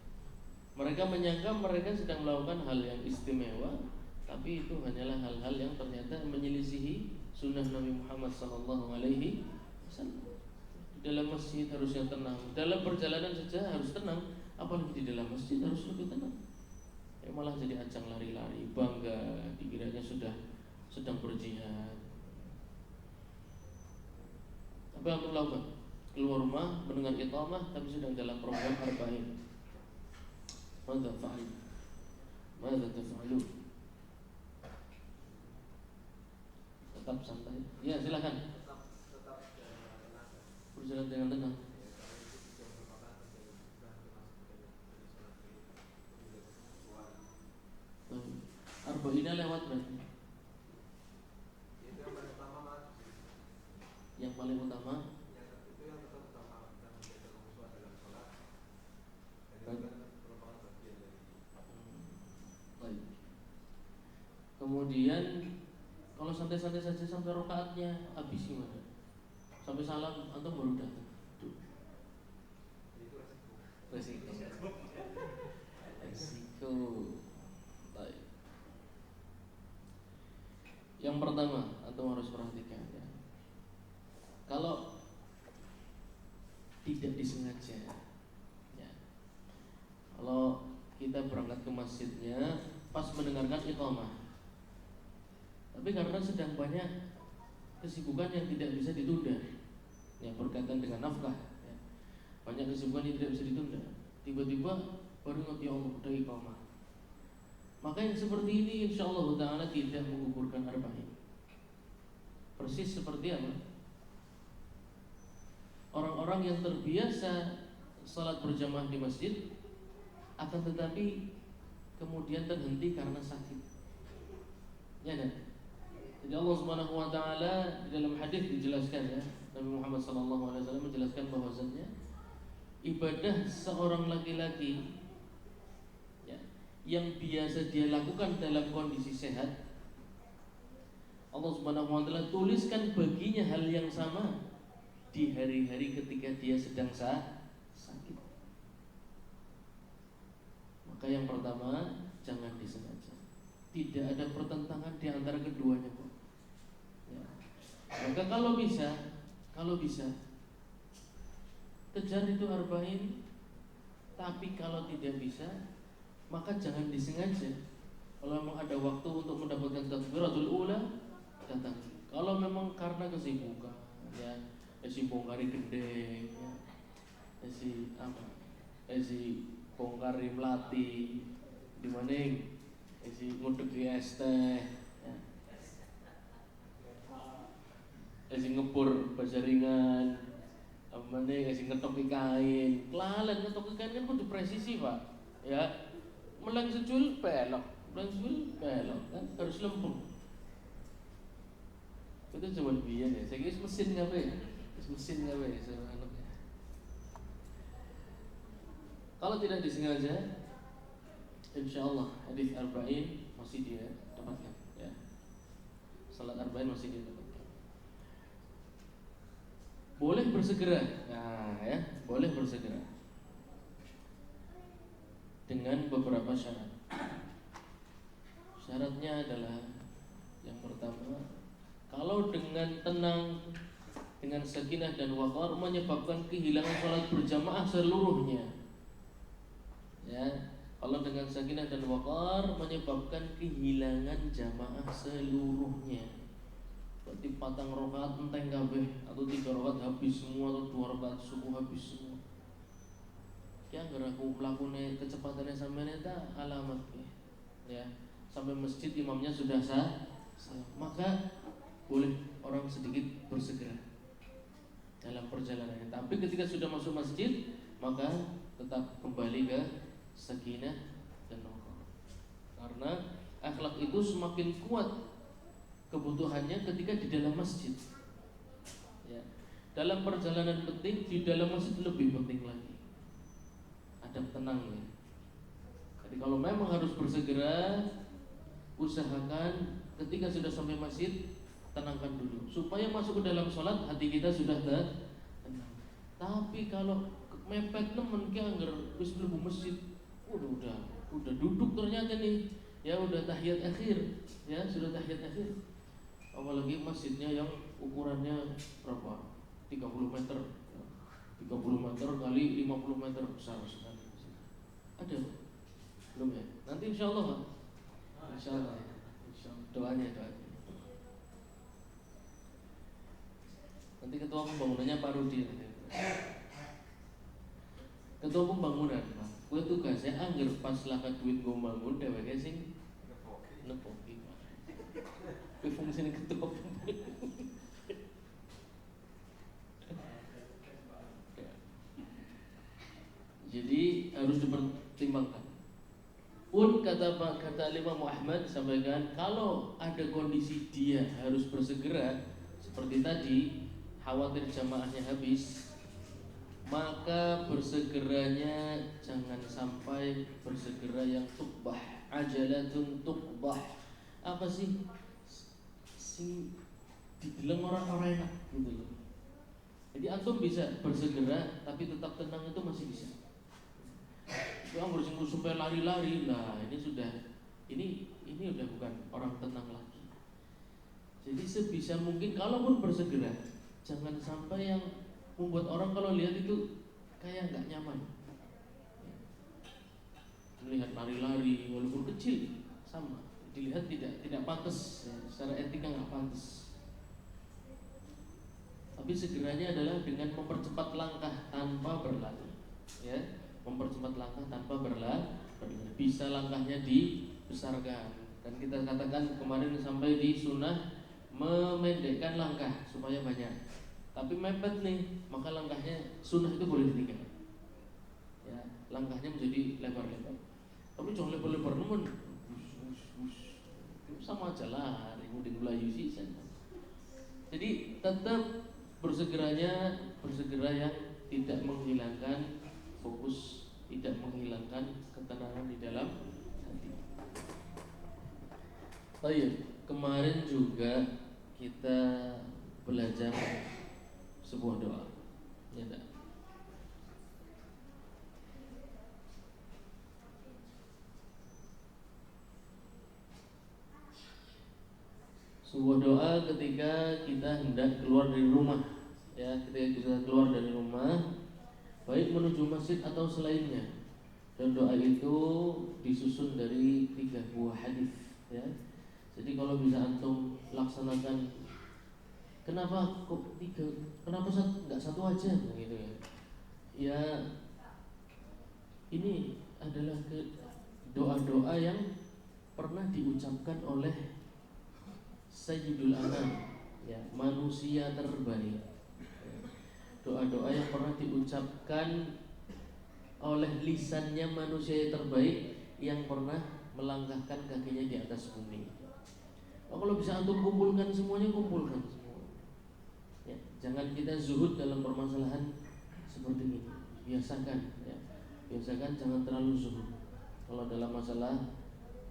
Mereka menyangka mereka sedang melakukan hal yang istimewa, tapi itu hanyalah hal-hal yang ternyata menyelisihi sunnah Nabi Muhammad SAW. Dalam masjid harusnya tenang, dalam perjalanan saja harus tenang, apalagi di dalam masjid harus lebih tenang. Ya malah jadi ajang lari-lari, bangga dikiranya sudah sedang berjihad. Apa yang perlu lakukan? Keluar rumah mendengar iqamah tapi sedang dalam program arba'in. Mada fa'al? Mada taf'alu? Tetap santai. Ya silakan. Berjalan dengan tenang. Arba'innya lewat berarti. Yang paling utama. Kemudian kalau santai-santai saja sampai rakaatnya habis gimana? Sampai salam antum baru datang. Resiko. Baik. Yang pertama antum harus perhatikan ya. Kalau tidak disengaja ya. Kalau kita berangkat ke masjidnya pas mendengarkan iqamah, tapi karena sedang banyak kesibukan yang tidak bisa ditunda, yang berkaitan dengan nafkah, ya. Banyak kesibukan yang tidak bisa ditunda. Tiba-tiba baru ingat ya Allah udah iqamah. Maka yang seperti ini insyaallah ta'ala tidak menggugurkan arba'in. Persis seperti apa? Orang-orang yang terbiasa salat berjamaah di masjid, akan tetapi kemudian terhenti karena sakit. Ya kan? Jadi Allah Subhanahu wa taala di dalam hadis dijelaskan ya, Nabi Muhammad SAW menjelaskan bahwasannya ibadah seorang laki-laki ya, yang biasa dia lakukan dalam kondisi sehat, Allah Subhanahu wa taala tuliskan baginya hal yang sama di hari-hari ketika dia sedang sakit. Maka yang pertama, jangan disengaja. Tidak ada pertentangan di antara keduanya, Pak. Ya. Maka kalau bisa kejar itu arba'in. Tapi kalau tidak bisa, maka jangan disengaja. Kalau memang ada waktu untuk mendapatkan takbiratul ula, datang. Kalau memang karena kesibukan, ya, si bongkari gendeng, ya, si bongkari melati, di mana si ngudek es teh, ya. Si ngebur bajaringan, mana si ngetok kain, kelalen ngetok kain kan kudu presisi pak, ya, meleng sejul belok, kan harus lempung. Itu cuma biar ya, saya kira mesin ngapain ya, anaknya. Kalau tidak disengaja, insyaallah hadis arba'in masih dia dapatkan ya. Salat arba'in masih dia dapatkan. Boleh bersegera. Nah, ya, boleh bersegera. Dengan beberapa syarat. Syaratnya adalah yang pertama, kalau dengan tenang, dengan sakinah dan waqar menyebabkan kehilangan salat berjamaah seluruhnya. Ya, kalau dengan sakinah dan waqar menyebabkan kehilangan jamaah seluruhnya. berarti 4 rakaat enteng kabeh atau 3 rakaat habis semua atau 2 rakaat subuh habis semua. Ki anggere aku mlakune kecepatannya sampeyan eta alamat ya. Sampai masjid imamnya sudah sah, maka boleh orang sedikit bersegera dalam perjalanannya. Tapi ketika sudah masuk masjid, maka tetap kembali ke sakinah dan naqah. Karena akhlak itu semakin kuat kebutuhannya ketika di dalam masjid. Ya. Dalam perjalanan penting, di dalam masjid lebih penting lagi. Adab tenangnya. Jadi kalau memang harus bersegera, usahakan ketika sudah sampai masjid tenangkan dulu supaya masuk ke dalam sholat hati kita sudah tenang. Tapi kalau mepet nemen ki angger wis mlebu masjid, udah duduk ternyata nih, ya udah tahiyat akhir, ya sudah tahiyat akhir. Apalagi masjidnya yang ukurannya berapa? 30 meter. 30 meter kali 50 meter besar sekali. Ada? Belum ya? Nanti insyaallah Pak. Insyaallah. Doanya. Nanti ketua pembangunannya Pak Rudi. Ketua pembangunan, Pak. Kowe tugasnya angger pas laka duit nggo bangun dheweke sing nepoki. Kowe fungsine ketua pembangunan. Jadi harus dipertimbangkan. Pun kata Imam Ahmad sampaikan, kalau ada kondisi dia harus bersegera seperti tadi, khawatir jamaahnya habis, maka bersegeranya jangan sampai bersegera yang tuqbah, ajalatun tuqbah. Apa sih? Sing dideleng orang-orang enak gitu loh. Jadi antum bisa bersegera tapi tetap tenang itu masih bisa. Yang bersungguh sampai lari-lari, nah ini udah bukan orang tenang lagi. Jadi sebisa mungkin kalaupun bersegera, jangan sampai yang membuat orang kalau lihat itu kayak nggak nyaman. Melihat lari-lari walaupun kecil sama, dilihat tidak pantas, ya, secara etika nggak pantas. Tapi segeranya adalah dengan mempercepat langkah tanpa berlari, ya. Mempercepat langkah tanpa berlari, bisa langkahnya dibesarkan. Dan kita katakan kemarin sampai di sunnah memendekkan langkah supaya banyak. Tapi mepet nih, maka langkahnya sunnah itu boleh ditinggal. Ya, langkahnya menjadi lebar-lebar. Tapi jangan lebar-lebar nemen. Sama aja lah, mending melayu sih. Jadi tetap bersegera yang tidak menghilangkan fokus, tidak menghilangkan ketenangan di dalam hati. Oh iya, kemarin juga kita belajar sebuah doa, ya tak? Sebuah doa ketika kita hendak keluar dari rumah, ya, ketika kita keluar dari rumah, baik menuju masjid atau selainnya. Dan doa itu disusun dari 3 buah hadis, ya. Jadi kalau bisa antum laksanakan, kenapa kok 3? Kenapa nggak 1 aja, gitu ya? Ya, ini adalah doa-doa yang pernah diucapkan oleh Sayyidul Anam, ya, manusia terbaik. Doa-doa yang pernah diucapkan oleh lisannya manusia yang terbaik yang pernah melangkahkan kakinya di atas bumi. Kalau bisa antum kumpulkan semuanya, kumpulkan semua. Ya, jangan kita zuhud dalam permasalahan seperti ini. Biasakan, ya. Biasakan jangan terlalu zuhud kalau dalam masalah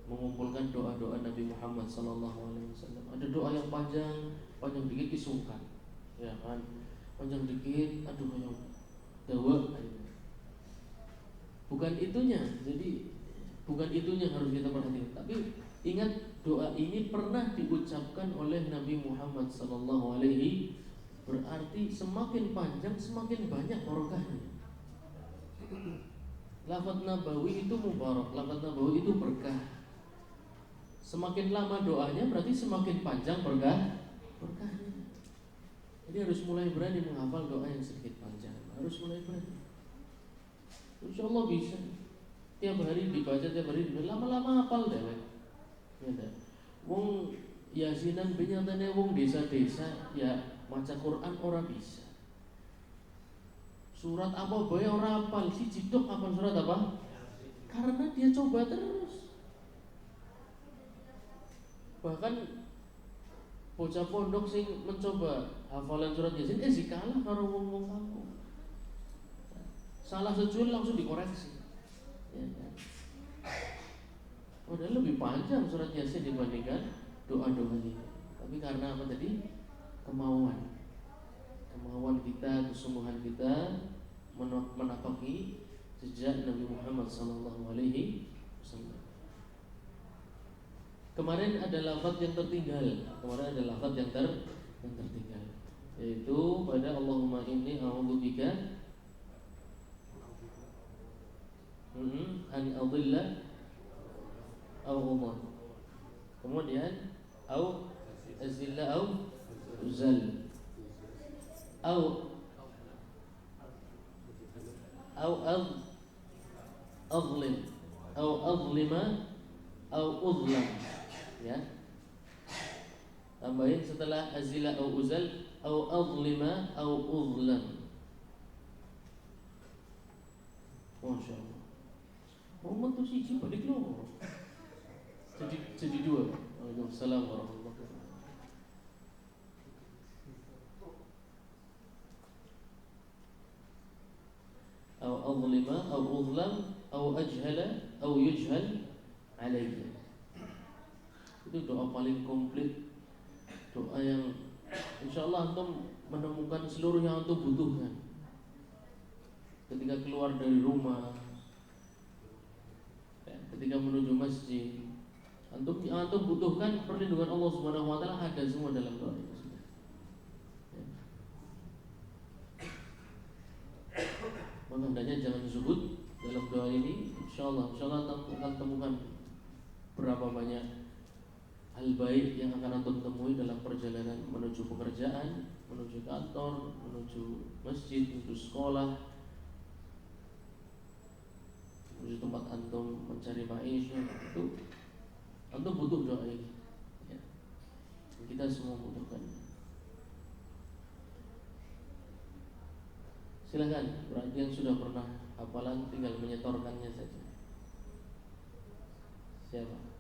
mengumpulkan doa-doa Nabi Muhammad SAW. Ada doa yang panjang dikit disungkan, ya kan? Panjang dikit, aduh yang dawa. Bukan itunya, jadi bukan itunya harus kita perhatikan. Tapi ingat, doa ini pernah diucapkan oleh Nabi Muhammad SAW. Berarti semakin panjang semakin banyak barokahnya. Lafaz nabawi itu mubarak, lafaz nabawi itu berkah. Semakin lama doanya berarti semakin panjang berkahnya. Jadi harus mulai berani menghafal doa yang sedikit panjang. Harus mulai berani. Insya Allah bisa. Tiap hari dibaca, tiap hari dibaca, lama-lama hafal deh. Ya dah. Wong yasinan benyatane wong desa-desa ya maca Quran ora bisa. Surat apa bae ora hafal, siji tok hafal surat apa? Karena dia coba terus. Bahkan bocah pondok sing mencoba hafalan surat Yasin kalah karo wong-wong kampung. Salah sejul langsung dikoreksi. Ya, kan? Padahal lebih panjang surat Yasin dibandingkan doa-doa ini. Tapi karena apa tadi? Kemauan kita, kesungguhan kita menapaki jejak Nabi Muhammad SAW. Kemarin ada lafaz yang tertinggal. Yaitu pada Allahumma inni a'udzubika an adilla aw udhal. Kemudian au azilla au uzal au adlim au adlima au udlam. Ya. Tambahin setelah azilla au uzal au adlima au udlam. Masya Allah. Muhammad tuh siji balik loro. Jadi dua. Waalaikumsalam warahmatullahi wabarakatuh. Au adlima au udlam au ajhala au yujhal alayya. Itu doa paling komplit. Doa yang insyaallah antum menemukan seluruh yang antum butuhkan. Ketika keluar dari rumah, ketika menuju masjid, antum butuhkan perlindungan Allah Subhanahu wa taala ada semua dalam doa itu. Maka hendaknya jangan zuhud dalam doa ini. Insyaallah antum akan temukan berapa banyak hal baik yang akan antum temui dalam perjalanan menuju pekerjaan, menuju kantor, menuju masjid, menuju sekolah, menuju tempat antum mencari maisha. Itu antum butuh doa ini ya. Kita semua butuhkan. Silakan, berarti yang sudah pernah hafalan tinggal menyetorkannya saja. Siapa?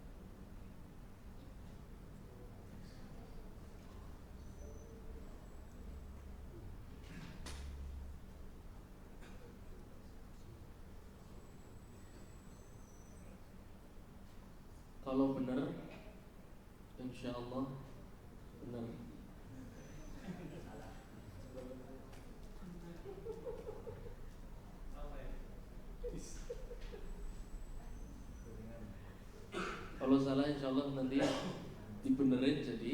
Kalau benar, insya Allah benar. Kalau salah, insya Allah nanti dibenerin jadi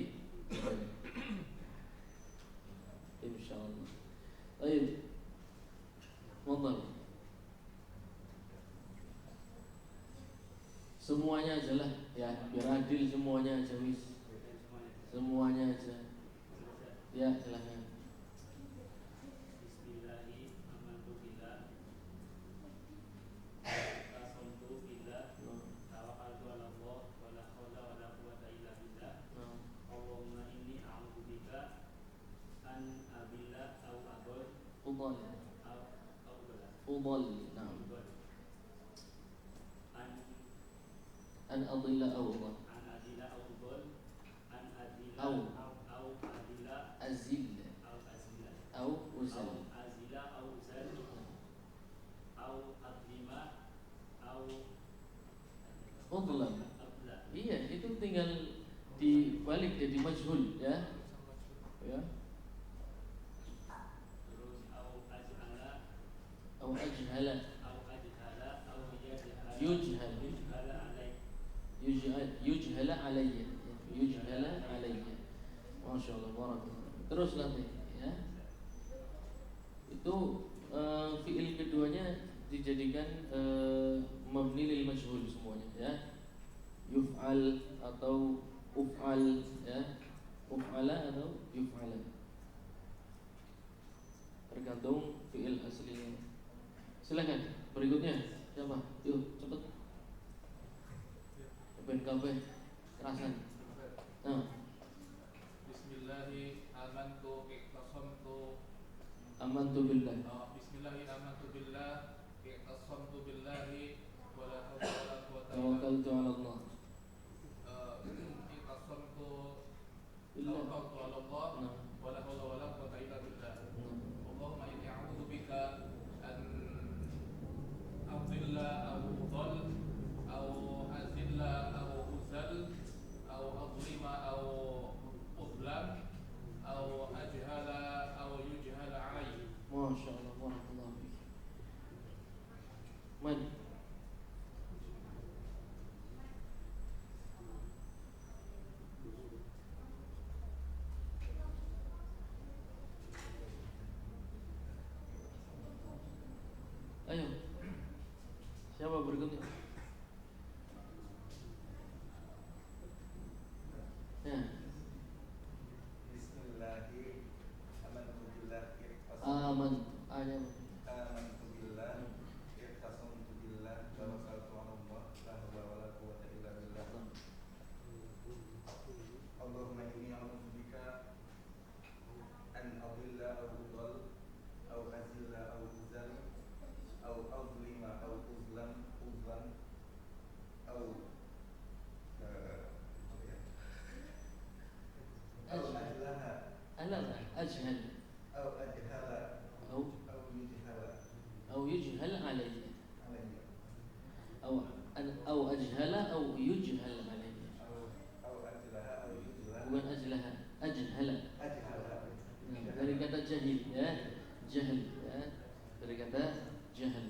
insya Allah. Baik, mohon. Semuanya aja lah ya, biar adil semuanya aja wis. Semuanya aja. Ya, silakan. Bismillahirrahmanirrahim. Tasawwufu billah. Tawakkaltu 'ala Allah wa la haula wa la quwwata illa billah. Allahumma inni a'udzubika an abilla aw adol. Udhal. Na'am. An adilla aw udhal. An adila aw udol. An adila Aw. aw adila Azil aw azila aw uzal. aw azila aw uzal aw adlima aw Udlam. abla. Iya, itu tinggal dibalik jadi majhul ya. Ya. Terus aw ajhala Aw ajhala. aw yajhala Yujhal. yujhala alaik. Yujhala alayya. Yujhala alayya. Masya Allah, barakallah. Terus nanti ya. Itu fiil keduanya dijadikan mabni lil majhul semuanya ya. Yuf'al atau uf'al ya. uf'ala atau yuf'ala, tergantung fi'il aslinya. Silakan berikutnya siapa? Yuk cepet. Ben kabeh kerasan. Nah. Bismillahi amantu iqtasamtu. Amantu billah. Bismillahi amantu billah iqtasamtu billahi wala haula wala quwwata illa Tawakkaltu 'ala Allah. Iqtasamtu Billah. tawakkaltu 'ala Allah Nah. wala haula wala quwwata illa billah. Nah. Allahumma inni a'udzu bika an adilla aw udhal aw azilla aw uzal aw adlima aw udlam aw ajhala aw yujhala alayhi. Masya Allah, barakallahu fiik. Man. Ayo. Siapa berikutnya? Ya. Bismillahi amantu billah Aman. Ayam. amantu billah iqtasamtu billah tawakkaltu 'ala Allah la haula wala quwwata illa billah. Allahumma inni a'udzu bika an adilla aw udall aw azilla aw uzal aw azlima aw uzlam aw ajlaha Ala ajhal aw ajhala أو aw yujhala أو يجهل علي alayya أو أجهل أو يجهل علي. aw ajlaha aw yujhala Bukan ajlaha, ajhala. ajhala. Nah, dari kata jahil ya, jahil ya, dari kata jahil.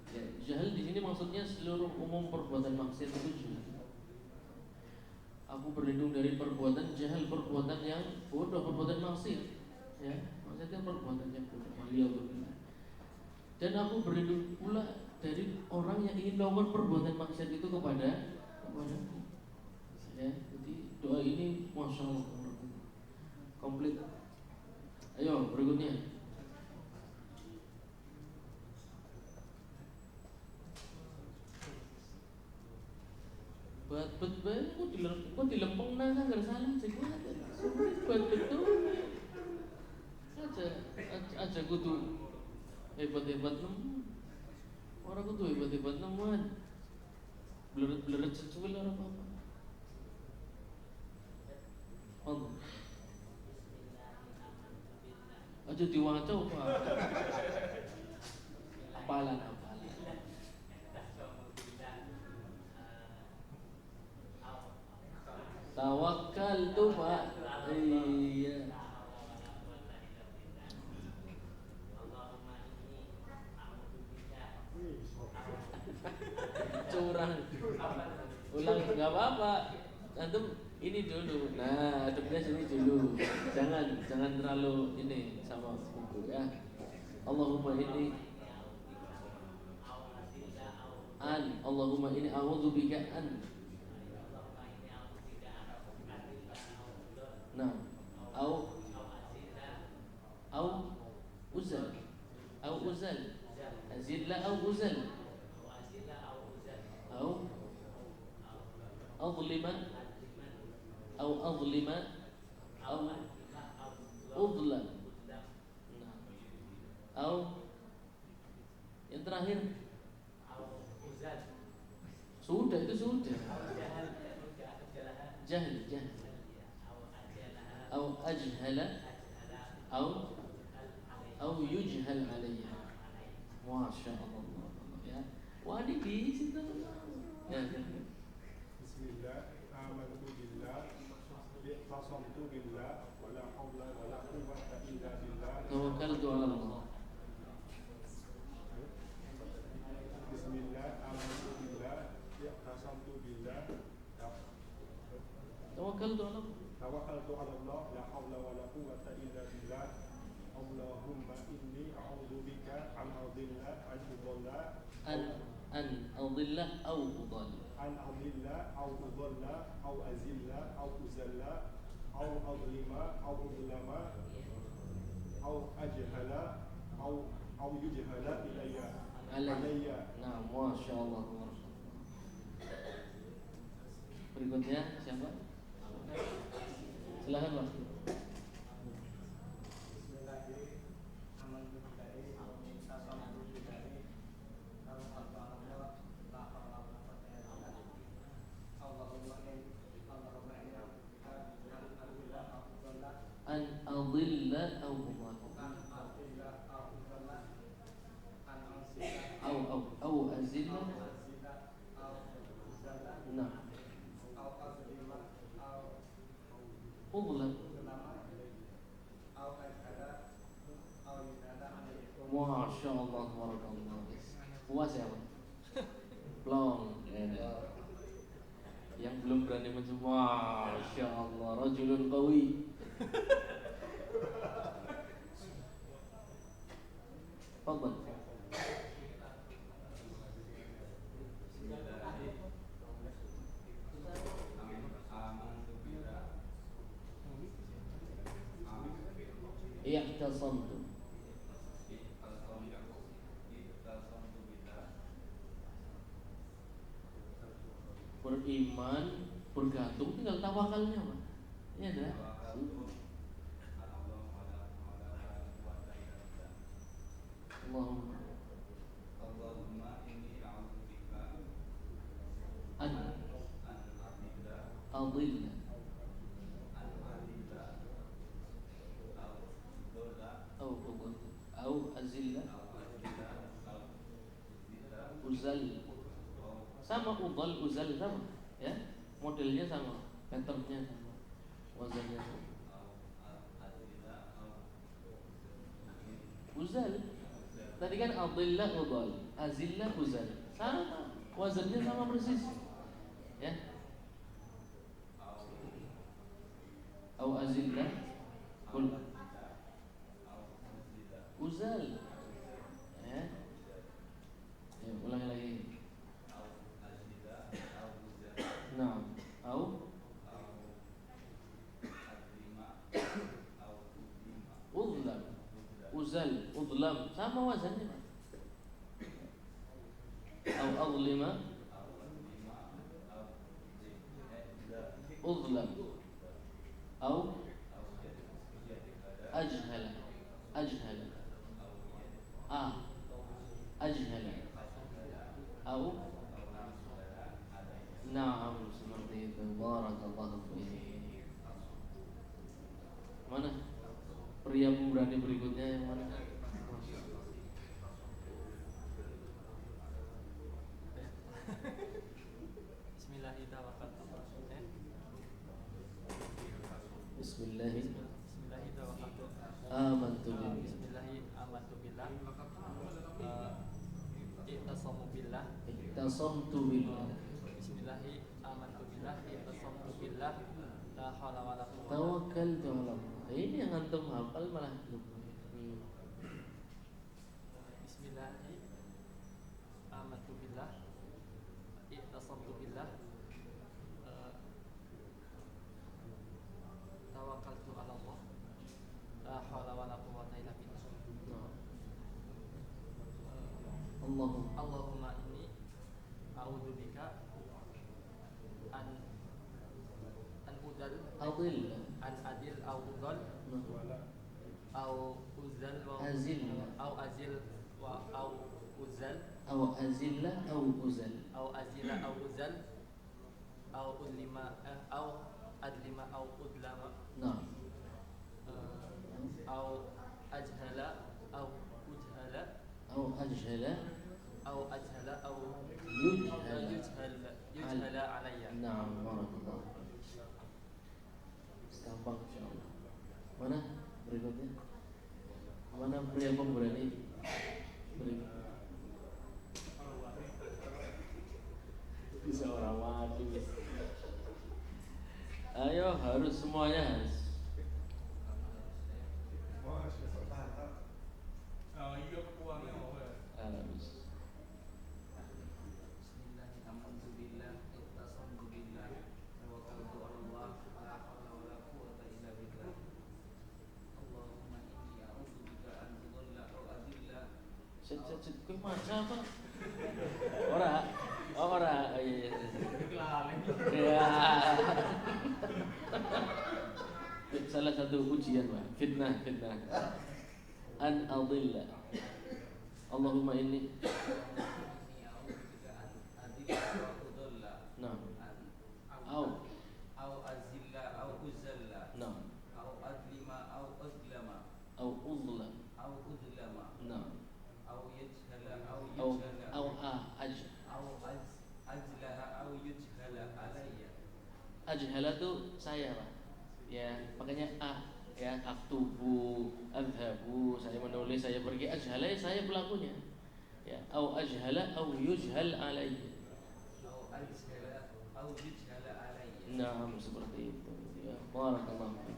Ya, jahil di sini maksudnya seluruh umum perbuatan maksiat itu jahil. Aku berlindung dari perbuatan jahil, perbuatan yang bodoh, perbuatan maksiat. Ya, maksudnya perbuatan yang bodoh. Waliyadzubillah. Dan aku berlindung pula dari orang yang ingin melakukan perbuatan maksiat itu kepadaku. Ya, jadi doa ini masya Allah komplit. Ayo berikutnya. Buat kok dilempeng nang nggak salah sih buat betul aja kudu hebat orang kudu hebat nemuan bleret sesuai orang apa Allah aja diwaca apa apalan tawakkal tuh Pak. Iya. Curang. Ulang nggak apa-apa. Antum ini dulu. Nah, adabnya sini dulu. Jangan terlalu ini sama buku ya. Allahumma ini Allahumma ini a'udzubika an. Nah, au uzal, azilla au uzal, au adlima, au udlam. Nah, au yang terakhir sudah itu sudah jahil أو أجهل أو يجهل علي. ما شاء الله ya. Wah di situ ya. Bismillah amantu billah iqtasamtu billah wala haula wala quwwata illa billah Tawakkaltu 'ala Allah. Bismillah amantu billah iqtasamtu billah Tawakkaltu 'ala Allah. tawakkaltu 'ala Allah la haula wala quwwata illa billah. Allahumma inni a'udzu bika an adilla an udalla An adilla au udall. an adilla aw udalla aw azilla aw uzalla aw أو أظلم أو أظلم أو أجهل أو يجهل علي. Nah, masya Allah. Berikutnya siapa? Silakan Pak. An adilla au azilla. Nah, udlam. Masya Allah, barakallah. Puas ya Pak? Belum. Yang belum berani mencoba. Masya Allah, rajulun qawi. Fadhal. Ihtasamtu. Beriman, bergantung, tinggal tawakalnya Pak. Iya dah. Allahumma inni a'udzubika an adilla au azilla uzal. Sama udal uzal sama ya, modelnya sama, patternnya sama, wazannya sama. Uzal tadi kan adilla udal, azilla uzal, sama, wazannya sama persis ya. Au azilla uzal ya. Ya, ulang lagi. Nah, au udlam, uzal, udlam, sama wazannya. Au adlima, udlam, au ajhala, ajhala, ajhala, au na'am, seperti itu. Barakallahu fiik. Mana pria pemberani berikutnya yang mana? Bismillahirrahmanirrahim. Amantu billah. I'tasamtu billah. Tawakkaltu ala Allah. Ini yang antum hafal malah lupa. Allahumma inni a'udzubika an udal Adil an adil au udal au uzal wa azil au azil wa au uzal au azilla au uzal au azila au uzal au udlima au adlima au udlama nah au ajhala au ujhala au ajhala au ajhala au yujhala alayya. Na'am, barakallah. Gampang insyaallah. Mana berikutnya? Mana pria pemberani? Bisa orang mati. Ayo, harus semuanya harus. Iya kekuangannya Harus. Kowe maca apa? Ora. Oh, ora. Oh, iya. Ya. Salah satu ujian, Pak. Fitnah. An adilla. Allahumma inni. Nah. Au azilla au uzalla Nah. au adlima au uzlama Au udlam. Nah. au yajhala Au ajlaha au yujhala alayya. Ajhala tuh saya, Pak. Ya, makanya ya, aktubu, adhabu, saya menulis, saya pergi. Ajhala ya saya pelakunya. Ya, au ajhala au yujhal alayya. Au ajhala au yujhala alayya. Nah, seperti itu. Ya, barakallahu fiik.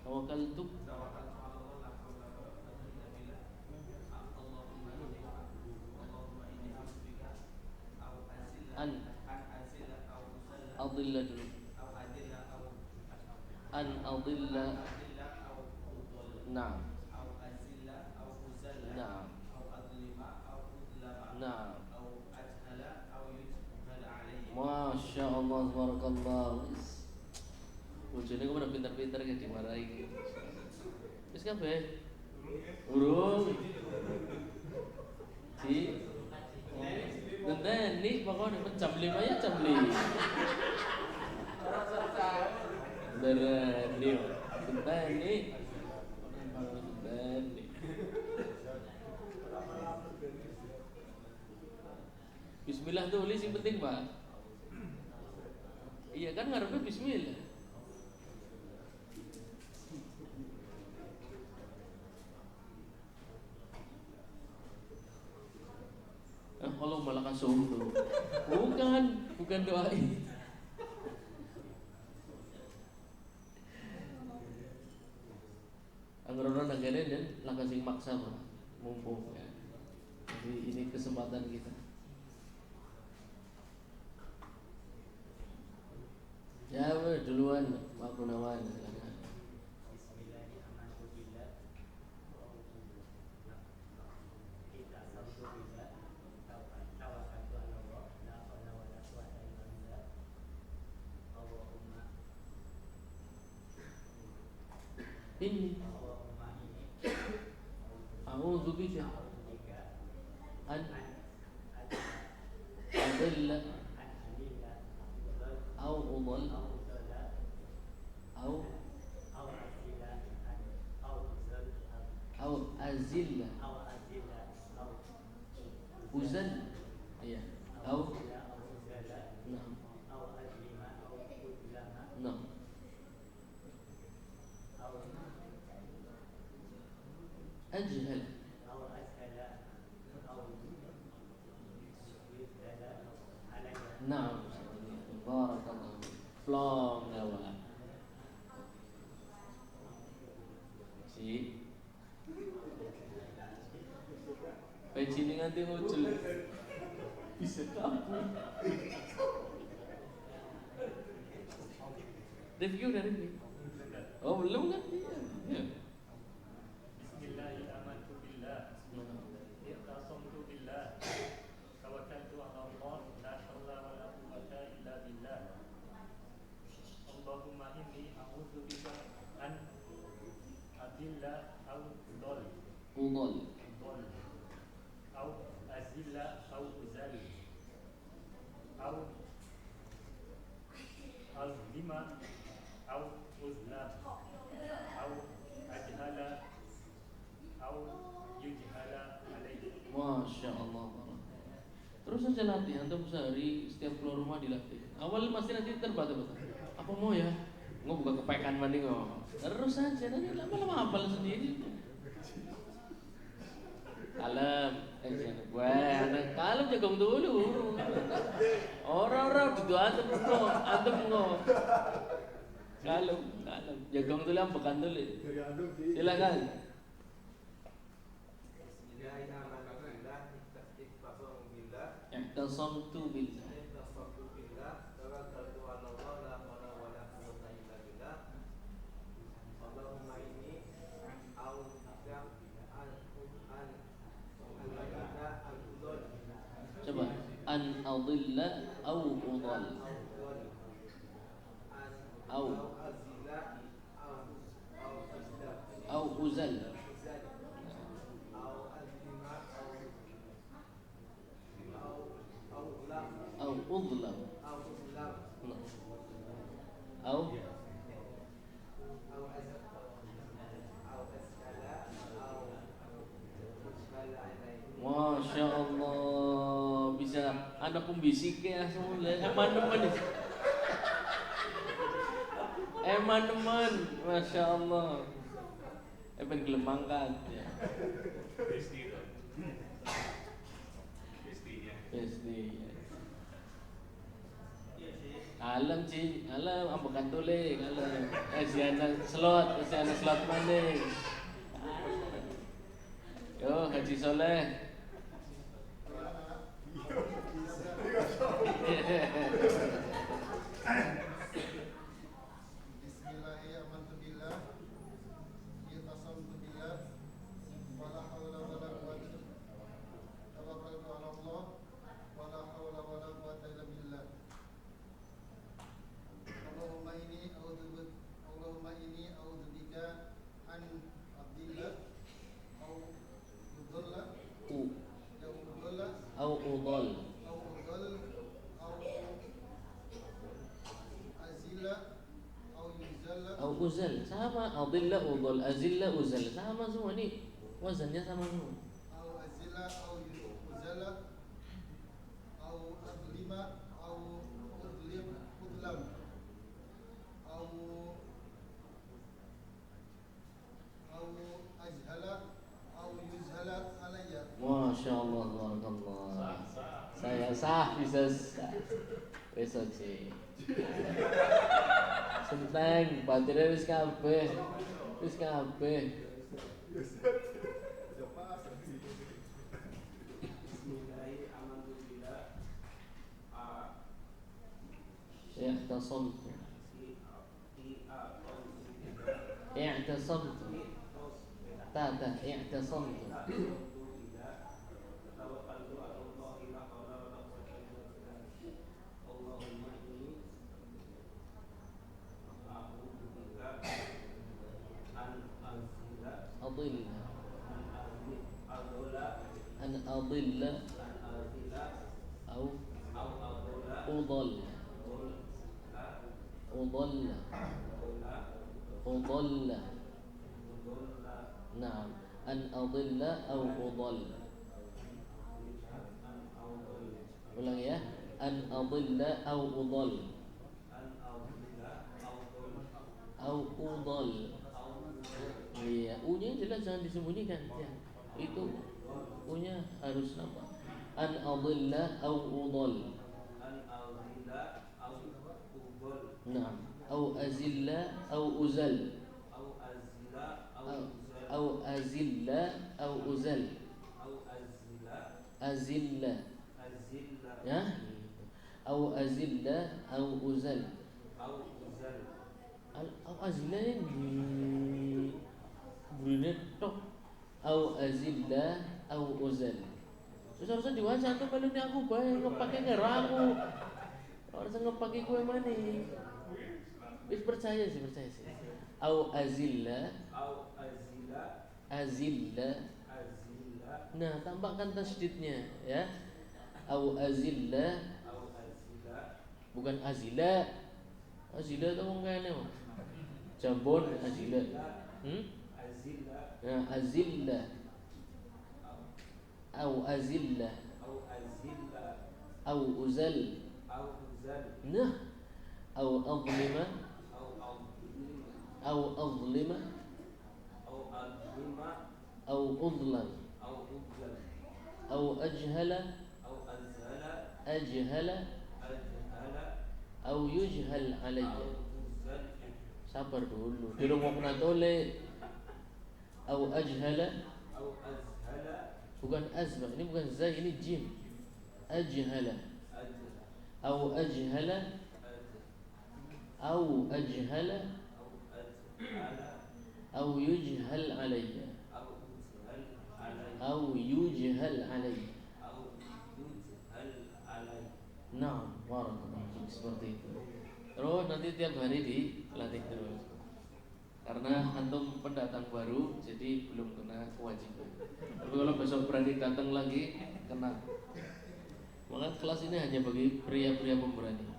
Tawakkaltu an adilla dulu. An adilla. Naam. Naam. Naam. Masya Allah, barakallah. Bojone kok ora pinter-pinter ke dimarahi. Wis kabeh. Urung. Ngenteni pokoknya jam 5 ya jam 5. Ngenteni. Bismillah tulis yang penting, Pak. Iya kan ngarepnya bismillah. Kalau malah kasum tuh. Bukan doain. Anggaran negara dan langkah sing maksa, Pak. Mumpung ya. Jadi ini kesempatan kita. Ya, duluan Pak Gunawan. Ini a'udzu bika an adilla au udall au azilla uzal ya au nah أجهل نعم بارك الله فلان نوا si peci ini nganti muncul bisa kamu review dari ini oh belum kan iya Allahumma inni a'udzubika an adilla au udol au azilla au uzal au azlima au uzlam au ajhala au yujhala alayhi. Masya Allah. Terus saja latih, antum sehari setiap keluar rumah dilatih. Awal masih nanti terbata-bata. Apa mau ya? Nggak buka kepekan mandi nggak? Terus saja, nanti lama-lama hafal sendiri. Kalem, kalem jagung dulu. Orang-orang itu antum nggak. Kalem, jagung dulu yang pekan dulu. Silakan. i'tasamtu billah. Tasabbu billah tawakkaltu 'ala Allah la haula wa la quwwata illa billah. Allahumma inni a'udzubika an udall Coba an adilla au udall. Au azila au uzal. Au udlam. Au Masya Allah, bisa anak pembisik ya semula. Eman-eman, Masya Allah. Ben gelemangkan ya. Pesti. Alam sih, alam ambekan tulik, alam. Asiana slot maning. Yo, Haji Soleh. Bismillahirrahmanirrahim. I'tasamtu billah wala haula wala quwwata tawakkaltu 'ala Allah wala haula wala quwwata illa billah. Allahumma inni a'udzubika an adilla au udalla Au udall. Au uzal sama, adilla udall, azilla uzal sama semua nih, wazannya sama semua. au azila au uzala au adlima au udlam au ajhala au yuzhala alayya. Masya Allah, barakallah. Saya sah bisa sah. Besok sih. Senteng, baterainya wis kabeh. I'tasamtu. I'tasamtu. An adilla au udalla. Naam, an adilla au udalla. Ulang ya, an adilla au udalla. Au udalla. Iya, U-nya jelas jangan disembunyikan ya. Itu U-nya harus nampak. An adilla au udall. Naam, au azilla au uzal. Au azilla au uzal. Azilla. Ya. Au azilla au uzal. Au azilla ini bunyinya tok. Au azilla au uzal. Susah-susah diwaca tuh kalau ini aku bae ngepake ngeramu. Orang ngepake kue mani. Wis percaya sih. Au azilla azilla. Nah, tambahkan tasydidnya ya. Au azilla bukan azila. Azila itu ngomong kene mah. Jambon azila. Nah, azilla. Au azilla. Au uzal. Nah, au adlima. Au adlima. Au udlam. Au ajhala. Ajhala. Au yujhal alayya. Sabar dulu. Dirungokna tole. Au ajhala. Bukan azma, ini bukan zai, ini jim. ajhala أجهل au ajhala au ajhala au yujhal alayya أو au يجهل علي yujhal alayya. أو يجهل علي. Nah, barakallahu seperti itu. Terus nanti tiap hari dilatih terus. Karena antum pendatang baru, jadi belum kena kewajiban. Tapi kalau besok berani datang lagi, kena. Maka kelas ini hanya bagi pria-pria pemberani.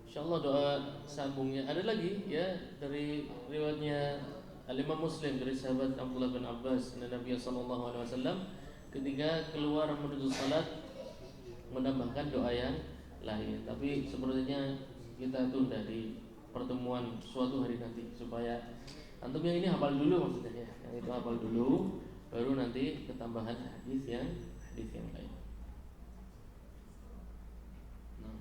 Insyaallah doa sambungnya ada lagi ya dari riwayatnya Al-Imam Muslim dari sahabat Abdullah bin Abbas, Nabi sallallahu alaihi wasallam ketika keluar menuju salat menambahkan doa yang lain. Tapi sepertinya kita tunda di pertemuan suatu hari nanti supaya antum yang ini hafal dulu maksudnya ya. Yang itu hafal dulu baru nanti ketambahan hadis yang lain. Nah.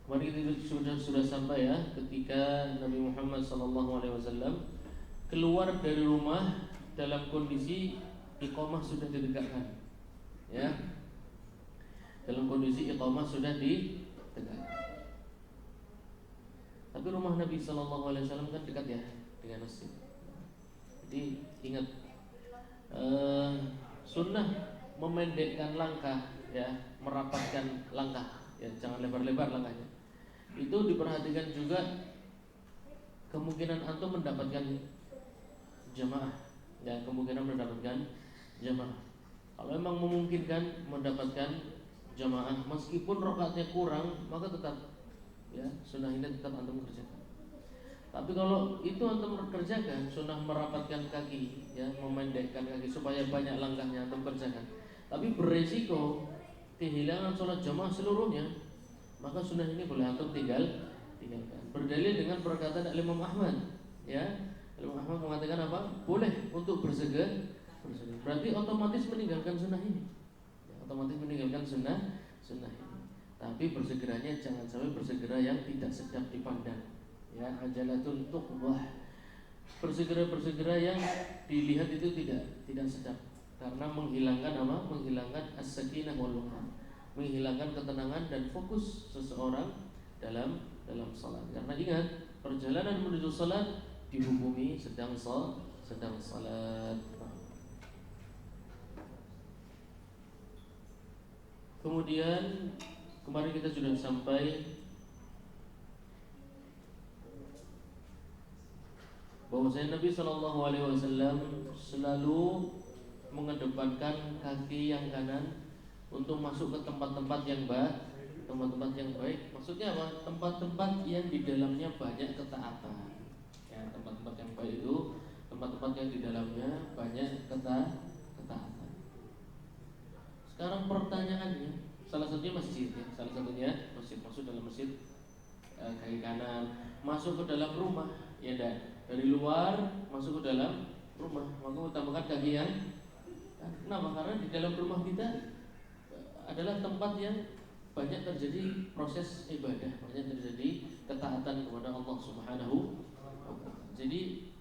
Mari kita sudah sampai ya ketika Nabi Muhammad SAW keluar dari rumah dalam kondisi iqamah sudah ditegakkan, ya. Dalam kondisi iqamah sudah ditegakkan. Tapi rumah Nabi SAW kan dekat ya dengan masjid. Jadi ingat sunnah memendekkan langkah, ya, merapatkan langkah, ya, jangan lebar-lebar langkahnya. Itu diperhatikan juga kemungkinan antum mendapatkan jamaah, ya, kemungkinan mendapatkan jamaah. Kalau memang memungkinkan mendapatkan jamaah meskipun rakaatnya kurang, maka tetap, ya, sunnah ini tetap antum kerjakan. Tapi kalau itu antum kerjakan sunnah merapatkan kaki, ya, memendekkan kaki supaya banyak langkahnya antum kerjakan, tapi beresiko kehilangan sholat jamaah seluruhnya, maka sunnah ini boleh antum tinggalkan. Berdalil dengan perkataan Imam Ahmad, ya. Imam Ahmad mengatakan apa? Boleh untuk bersegera. Berarti otomatis meninggalkan sunnah ini, ya, otomatis meninggalkan sunnah ini. Tapi bersegeranya jangan sampai bersegera yang tidak sedap dipandang, ya, ajalatun tuqbah. Bersegera yang dilihat itu tidak sedap karena menghilangkan apa? Menghilangkan as-sakinah wal waqar, menghilangkan ketenangan dan fokus seseorang dalam salat. Karena ingat, perjalanan menuju salat dihukumi sedang salat. Kemudian kemarin kita sudah sampai bahwasanya Nabi SAW selalu mengedepankan kaki yang kanan untuk masuk ke tempat-tempat yang baik. Maksudnya apa? Tempat-tempat yang di dalamnya banyak ketaatan. Ya, tempat-tempat yang baik itu tempat-tempat yang di dalamnya banyak ketaatan. Sekarang pertanyaannya, salah satunya masjid, ya. Salah satunya masjid, masuk dalam masjid kaki kanan, masuk ke dalam rumah, ya, dari luar masuk ke dalam rumah, maka utamakan kaki yang. Kenapa? Karena di dalam rumah kita adalah tempat yang banyak terjadi proses ibadah, banyak terjadi ketaatan kepada Allah Subhanahu wa ta'ala. Jadi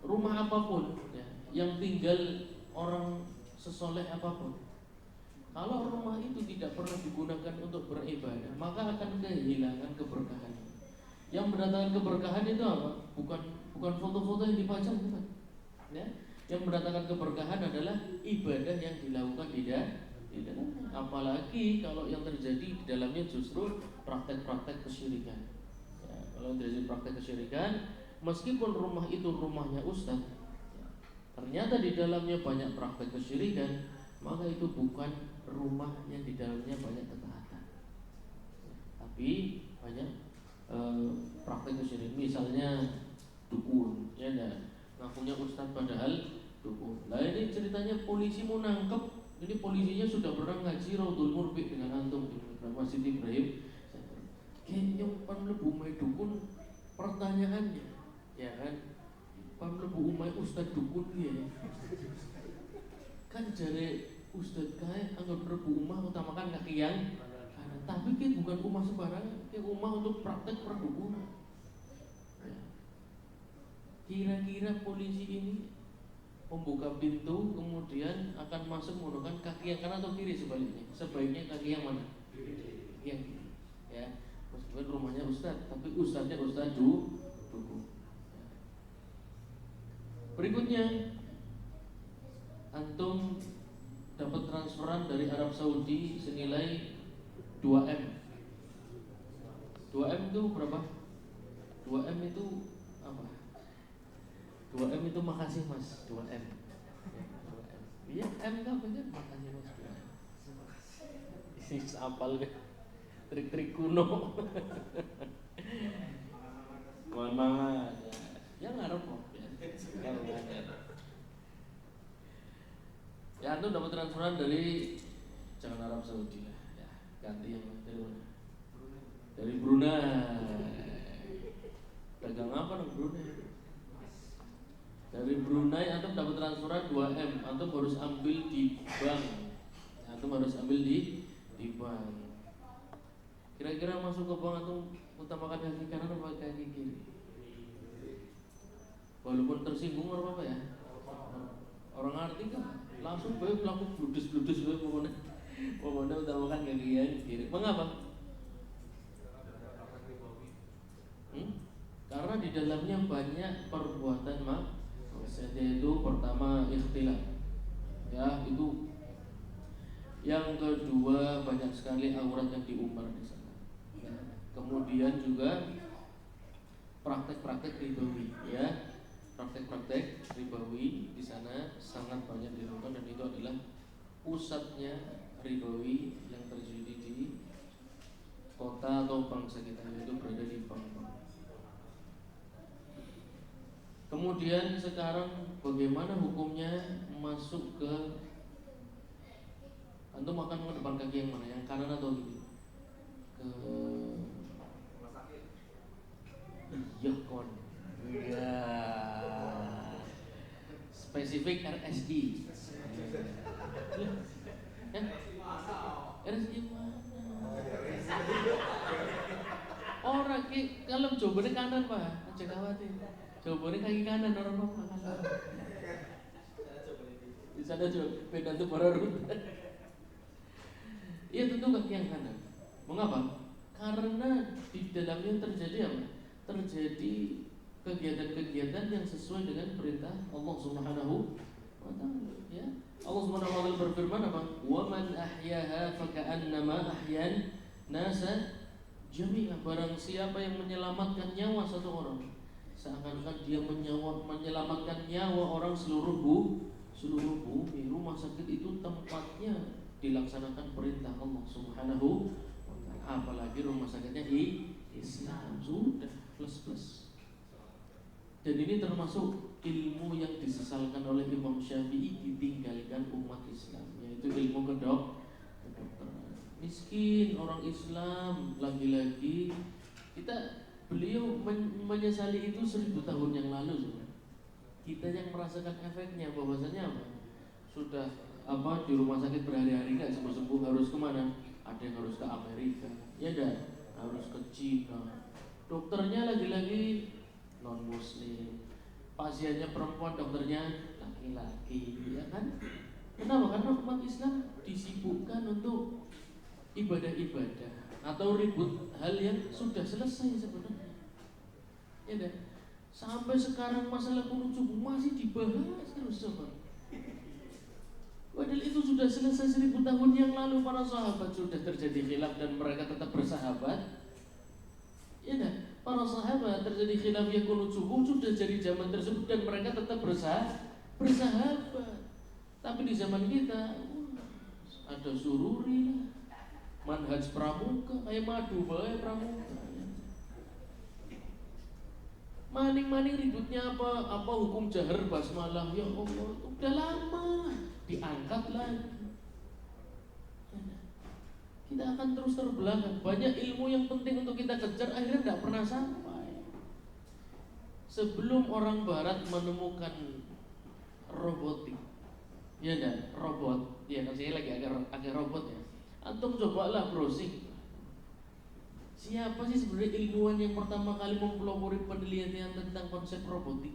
rumah apapun, ya, yang tinggal orang sesoleh apapun, kalau rumah itu tidak pernah digunakan untuk beribadah, maka akan kehilangan keberkahan. Yang mendatangkan keberkahan itu apa? Bukan foto-foto yang dipajang, bukan. Ya, yang mendatangkan keberkahan adalah ibadah yang dilakukan di dalamnya. Apalagi kalau yang terjadi di dalamnya justru praktek-praktek kesyirikan. Ya, kalau terjadi praktek kesyirikan, meskipun rumah itu rumahnya ustaz, ya, ternyata di dalamnya banyak praktek kesyirikan, maka itu bukan rumah yang di dalamnya banyak ketaatan, ya, tapi banyak praktek kesyirikan. Misalnya dukun, ya, ngakungnya ustaz padahal dukun. Nah, ini ceritanya polisi mau nangkep. Ini polisinya sudah pernah ngaji Raudhul Murbik dengan antum di Masjid Ibrahim. Kayaknya pan mlebu umai dukun, pertanyaannya, ya kan? Pan mlebu umai ustaz dukun ya. Kan jare ustaz kae anggap mlebu umah utamakan kaki yang kanan. Tapi ki bukan umah sembarangan, ki umah untuk praktek perdukunan. Ya. Kira-kira polisi ini membuka pintu kemudian akan masuk menggunakan kaki yang kanan atau kiri sebaliknya? Sebaiknya kaki yang mana? Yang kiri. Ya, meskipun rumahnya ustadz, tapi ustadznya ustadz dukung. Berikutnya, antum dapat transferan dari Arab Saudi senilai 2M. 2M itu berapa? 2M itu apa? 2M itu makasih mas. 2M. Iya, M kan bener, makasih mas. 2M. Ini apal kan? Trik-trik kuno. Mana? Ya ngarep kok. Ya, antum dapat transferan dari jangan Arab Saudi lah. Ya, ganti yang dari mana? Dari Brunei. Dagang apa dong Brunei? Dari Brunei antum dapat transferan 2M. Antum harus ambil di bank. Antum harus ambil di bank. Kira-kira masuk ke bank antum utamakan kaki kanan atau kaki kiri? Walaupun tersinggung orang apa ya? Orang ngerti kan? Langsung bae mlaku bludus-bludus bae pokoknya utamakan kaki kiri. Mengapa? Karena di dalamnya banyak perbuatan maksiat, yaitu pertama ikhtilaf. Ya, itu. Yang kedua banyak sekali aurat yang diumbar di sana. Ya. Kemudian juga praktek-praktek ribawi, ya. Praktek-praktek ribawi di sana sangat banyak dilakukan dan itu adalah pusatnya ribawi yang terjadi di kota atau bangsa kita, yaitu berada di Bangkok. Kemudian sekarang bagaimana hukumnya masuk ke antum akan mengedepan kaki yang mana? Yang kanan atau kiri? Ke rumah sakit. Iya kon. Enggak. Spesifik RSI. Ya? RSI mana? Orang kalau jawabannya kanan pak, jangan khawatir. Jawabannya kaki kanan orang apa? Di sana coba beda tuh para rute. Iya tentu kaki yang kanan. Mengapa? Karena di dalamnya terjadi apa? Terjadi kegiatan-kegiatan yang sesuai dengan perintah Allah Subhanahu wa taala, ya. Allah Subhanahu wa taala berfirman apa? "Wa man ahyaha faka'annama ahyan nasa jami'ah." Barang siapa yang menyelamatkan nyawa satu orang, seakan-akan dia menyelamatkan nyawa orang seluruh bumi. Rumah sakit itu tempatnya dilaksanakan perintah Allah Subhanahu wa taala. Apalagi rumah sakitnya Islam, sudah plus. Dan ini termasuk ilmu yang disesalkan oleh Imam Syafi'i ditinggalkan umat Islam, yaitu ilmu kedokteran. Miskin orang Islam, lagi-lagi beliau menyesali itu 1000 tahun yang lalu. Kita yang merasakan efeknya, bahwasanya apa? Sudah di rumah sakit berhari-hari nggak sembuh-sembuh, harus kemana? Ada yang harus ke Amerika, ya dah, harus ke Cina. Dokternya lagi-lagi non muslim, pasiennya perempuan, dokternya laki-laki, ya kan? Kenapa? Karena umat Islam disibukkan untuk ibadah-ibadah atau ribut hal yang sudah selesai sebenarnya, ya kan? Sampai sekarang masalah kunut subuh masih dibahas terus coba. Padahal itu sudah selesai 1000 tahun yang lalu. Para sahabat sudah terjadi khilaf dan mereka tetap bersahabat, ya kan? Para sahabat terjadi khilaf yang kunut subuh sudah jadi zaman tersebut dan mereka tetap bersahabat. Tapi di zaman kita ada sururi, manhaj pramuka, kayak madu bae pramuka. Maning-maning ributnya apa hukum jahar basmalah, ya Allah, udah lama diangkat lagi. Kita akan terus terbelakang. Banyak ilmu yang penting untuk kita kejar akhirnya tidak pernah sampai. Sebelum orang Barat menemukan robotik, ya dan robot, ya kan saya lagi agak robot ya. Antum cobalah browsing. Siapa sih sebenarnya ilmuwan yang pertama kali mempelopori penelitian tentang konsep robotik?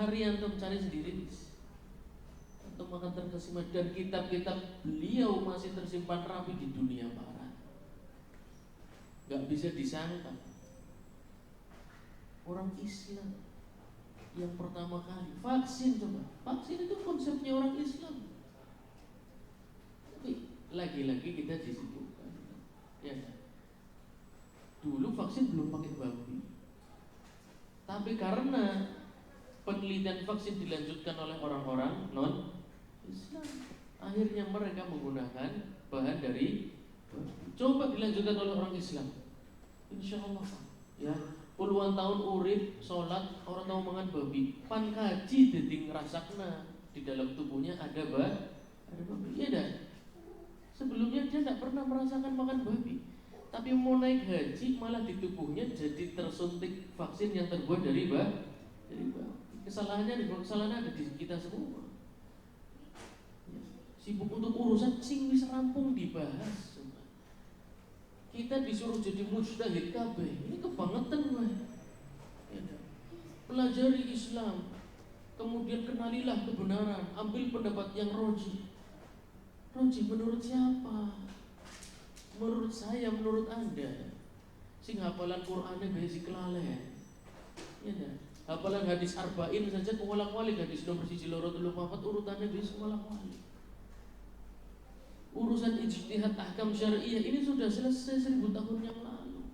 cari antum cari sendiri. Antum akan terkesima dan kitab-kitab beliau masih tersimpan rapi di dunia barat. Gak bisa disangka orang Islam yang pertama kali vaksin, coba vaksin itu konsepnya orang Islam. Tapi lagi-lagi kita disibukkan, ya. Dulu vaksin belum pakai babi, tapi karena penelitian vaksin dilanjutkan oleh orang-orang non Islam, akhirnya mereka menggunakan bahan dari babi. Coba dilanjutkan oleh orang Islam, insya Allah, ya. Puluhan tahun urip, sholat, orang tahu mangan babi, pan kaji jadi ngerasakna di dalam tubuhnya ada babi, iya dah. Sebelumnya dia tidak pernah merasakan makan babi, tapi mau naik haji malah di tubuhnya jadi tersuntik vaksin yang terbuat dari babi. Kesalahannya ada di kita semua. Ya. Sibuk untuk urusan sing wis rampung dibahas. Kita disuruh jadi mujtahid kabeh. Ini kebangetan gue. Ya. Pelajari Islam, kemudian kenalilah kebenaran, ambil pendapat yang roji. Roji menurut siapa? Menurut saya, menurut Anda. Sing hafalan Qur'ane besi kelalen. Ya dah. Hafalan hadis arba'in saja kuwalak-walik, hadis nomor 1 2 3 4 urutannya besi kuwalak-walik. Urusan ijtihad ahkam syariah ini sudah selesai 1000 tahun yang lalu.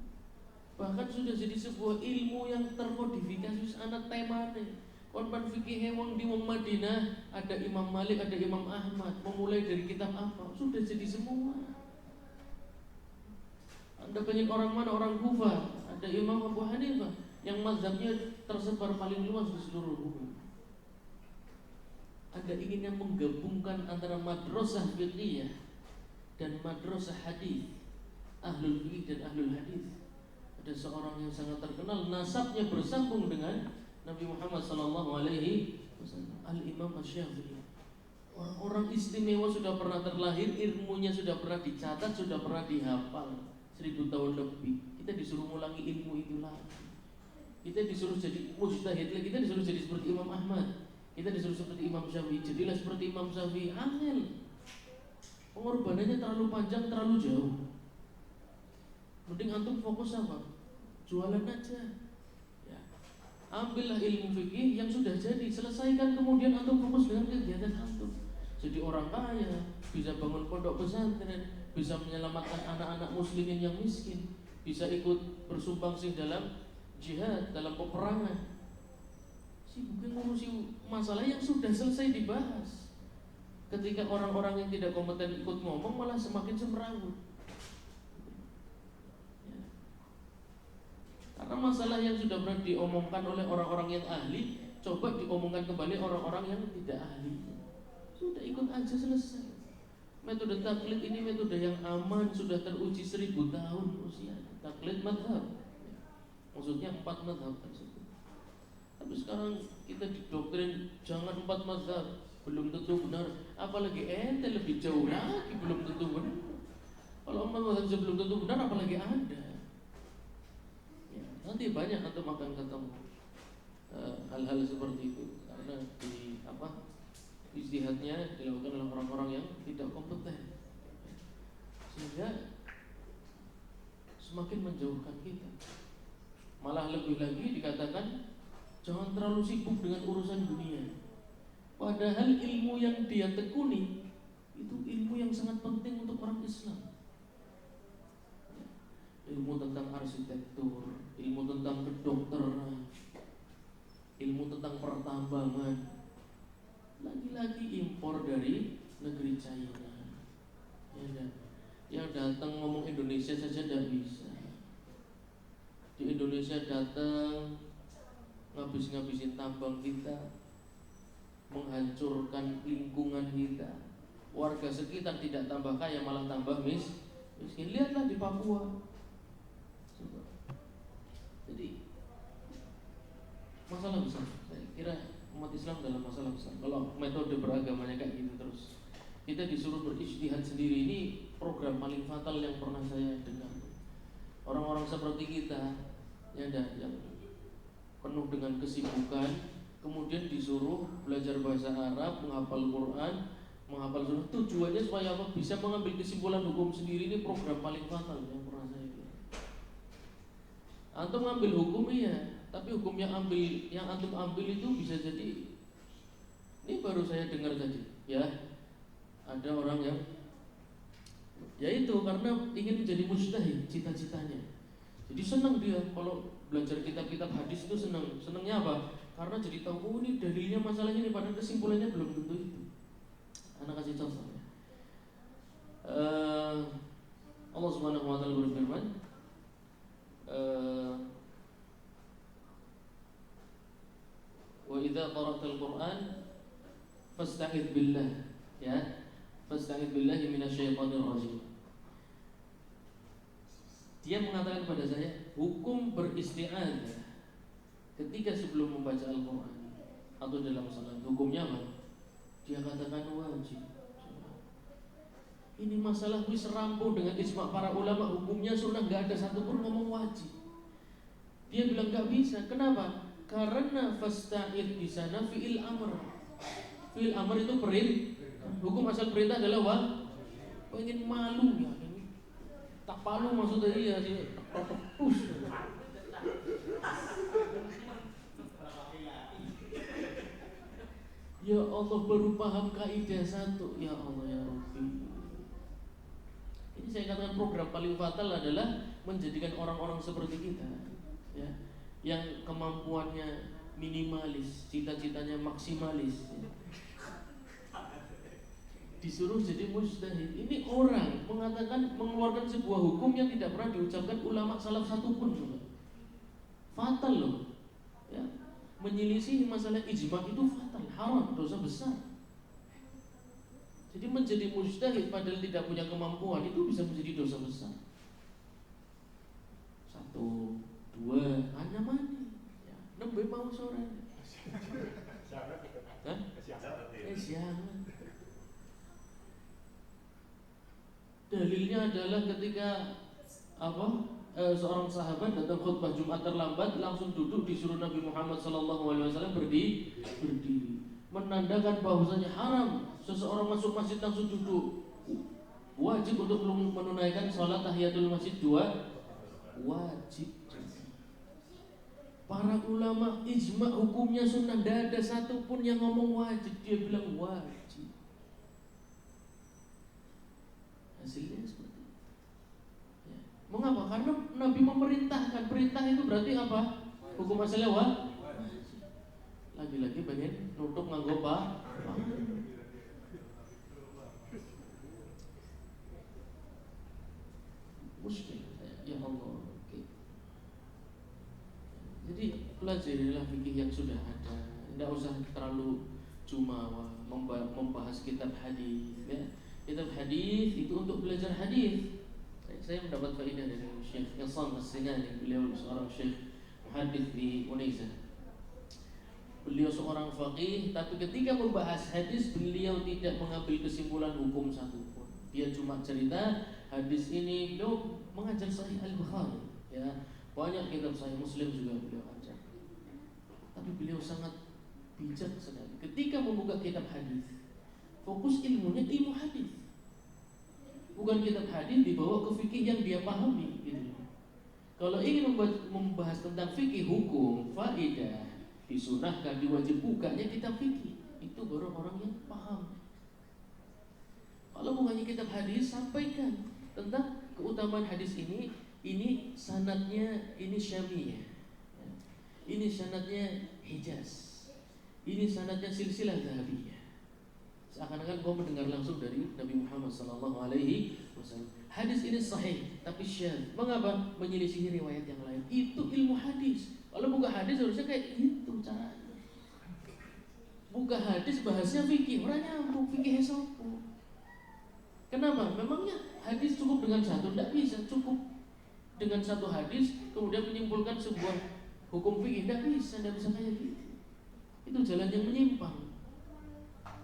Bahkan sudah jadi sebuah ilmu yang terkodifikasi anak temane. Konpan fikih wong di wong Madinah, ada Imam Malik, ada Imam Ahmad, memulai dari kitab apa? Sudah jadi semua. Anda pengen orang mana? Orang Kufah, ada Imam Abu Hanifah yang mazhabnya tersebar paling luas di seluruh bumi. Anda ingin yang menggabungkan antara madrasah fiqhiyah dan madrasah hadis, ahlul fiqh dan ahlul hadis. Ada seorang yang sangat terkenal, nasabnya bersambung dengan Nabi Muhammad SAW, Al-Imam Asy-Syafi'i. Orang istimewa, sudah pernah terlahir, ilmunya sudah pernah dicatat, sudah pernah dihafal 1000 tahun lebih. Kita disuruh ulangi ilmu itu lagi. Kita disuruh jadi mujtahid lagi, kita disuruh jadi seperti Imam Ahmad, kita disuruh seperti Imam Syafi'i. Jadilah seperti Imam Syafi'i. Angel. Pengorbanannya terlalu panjang, terlalu jauh. Mending antum fokus apa? Jualan aja. Ya. Ambillah ilmu fikih yang sudah jadi, selesaikan, kemudian antum fokus dengan kegiatan antum. Jadi orang kaya, bisa bangun pondok pesantren, bisa menyelamatkan anak-anak muslimin yang miskin, bisa ikut bersumbangsi dalam jihad, dalam peperangan. Sibuk ngurusi masalah yang sudah selesai dibahas. Ketika orang-orang yang tidak kompeten ikut ngomong, malah semakin semrawut. Ya. Karena masalah yang sudah pernah diomongkan oleh orang-orang yang ahli, coba diomongkan kembali orang-orang yang tidak ahli. Sudah ikut aja, selesai. Metode taklid ini metode yang aman, sudah teruji 1000 tahun usia. Taklid madhab, maksudnya 4 madhab tersebut. Tapi sekarang kita didoktrin jangan 4 madhab, belum tentu benar. Apalagi ente lebih jauh lagi, belum tentu benar. Kalau 4 madhab belum tentu benar, apalagi ada. Ya, nanti banyak antum akan ketemu hal-hal seperti itu, karena di ijtihadnya dilakukan oleh orang-orang yang tidak kompeten, sehingga semakin menjauhkan kita. Malah lebih lagi dikatakan jangan terlalu sibuk dengan urusan dunia. Padahal ilmu yang dia tekuni itu ilmu yang sangat penting untuk orang Islam. Ilmu tentang arsitektur, ilmu tentang kedokteran, ilmu tentang pertambangan. Lagi-lagi impor dari negeri China. Ya, yang datang ngomong Indonesia saja tidak bisa. Di Indonesia datang ngabis-ngabisin tambang kita, menghancurkan lingkungan kita. Warga sekitar tidak tambah kaya, malah tambah miskin. Lihatlah di Papua. Jadi masalah besar. Saya kira umat Islam dalam masalah besar. Kalau metode beragamanya kayak gitu terus, kita disuruh berijtihad sendiri. Ini program paling fatal yang pernah saya dengar. Orang-orang seperti kita yang penuh dengan kesibukan, kemudian disuruh belajar bahasa Arab, menghafal Quran, menghafal sunnah. Tujuannya supaya apa? Bisa mengambil kesimpulan hukum sendiri. Ini program paling fatal yang pernah saya lihat. Antum ngambil hukum iya, tapi hukum yang antum ambil itu bisa jadi, ini baru saya dengar tadi, ya, ada orang yang, ya itu karena ingin menjadi mujtahid, cita-citanya. Jadi senang dia kalau belajar kitab-kitab hadis itu senang. Senangnya apa? Karena jadi tahu, oh ini dalilnya masalahnya ini, padahal kesimpulannya belum tentu itu. Anak kasih contoh ya. Allah Subhanahu wa taala berfirman, wa idza qara'tal Qur'an fasta'idz billah, ya. Fasta'idz billahi minasyaitonir rajim. Dia mengatakan kepada saya, hukum beristi'adzah ketika sebelum membaca Al-Quran atau dalam salat, hukumnya apa? Dia katakan wajib. Ini masalah wis rampung dengan ijma' para ulama, hukumnya sunnah, gak ada satupun ngomong wajib. Dia bilang gak bisa. Kenapa? Karena fasta'id di sana fi'il amr. Fi'il amr itu perintah. Hukum asal perintah adalah pengen malu ya. Tak palu maksudnya iya sih. Ya Allah, baru paham kaidah satu. Ya Allah ya Rabbi. Ini saya katakan program paling fatal adalah menjadikan orang-orang seperti kita, ya, yang kemampuannya minimalis, cita-citanya maksimalis, ya, disuruh jadi mujtahid. Ini orang mengatakan, mengeluarkan sebuah hukum yang tidak pernah diucapkan ulama salaf satupun. Fatal loh, ya. Menyelisih masalah ijma itu fatal, haram, dosa besar. Jadi menjadi mujtahid padahal tidak punya kemampuan itu bisa menjadi dosa besar. 1, 2, hanya mani, ya, 6 mau sore. Hah? Siangan. Dalilnya adalah ketika seorang sahabat datang khutbah Jumat terlambat, langsung duduk, disuruh Nabi Muhammad SAW berdiri, menandakan bahwasanya haram seseorang masuk masjid langsung duduk. Wajib untuk menunaikan sholat tahiyatul masjid 2, wajib. Para ulama ijma hukumnya sunnah, tidak ada satupun yang ngomong wajib, dia bilang wajib. Hasilnya seperti itu. Ya. Mengapa? Karena Nabi memerintahkan. Perintah itu berarti apa? Hukum asalnya wajib. Lagi-lagi pengen nutup nganggo muskil. Ya Allah. Okay. Jadi pelajarilah fikih yang sudah ada. Tidak usah terlalu jumawa membahas kitab hadis, ya. Kitab hadis itu untuk belajar hadis. Saya mendapat faedah dari Syekh Ihsan As-Sinani. Beliau seorang syekh muhaddits di Unaiza. Beliau seorang faqih, tapi ketika membahas hadis beliau tidak mengambil kesimpulan hukum satupun. Dia cuma cerita hadis ini. Beliau mengajar Sahih Al-Bukhari, ya. Banyak kitab Sahih Muslim juga beliau ajar. Tapi beliau sangat bijak sekali. Ketika membuka kitab hadis, fokus ilmunya ilmu hadis. Bukan kitab hadis dibawa ke fikih yang dia pahami, gitu. Kalau ingin membahas tentang fikih hukum, faedah, disunahkan, diwajib bukanya kitab fikih. Itu baru orang yang paham. Kalau bukannya kitab hadis, sampaikan tentang keutamaan hadis ini sanadnya ini Syamiyah, ini sanadnya Hijaz, ini sanadnya silsilah Zahabiyah. Seakan-akan kau mendengar langsung dari Nabi Muhammad SAW. Hadis ini sahih, tapi syadz. Mengapa? Menyelisihi riwayat yang lain. Itu ilmu hadis. Kalau buka hadis harusnya kayak itu caranya. Buka hadis bahasnya fikih, orang nyambung fikih sopo. Kenapa? Memangnya hadis cukup dengan satu? Tidak bisa. Cukup dengan satu hadis kemudian menyimpulkan sebuah hukum fikih. Tidak bisa kayak gitu. Itu jalan yang menyimpang.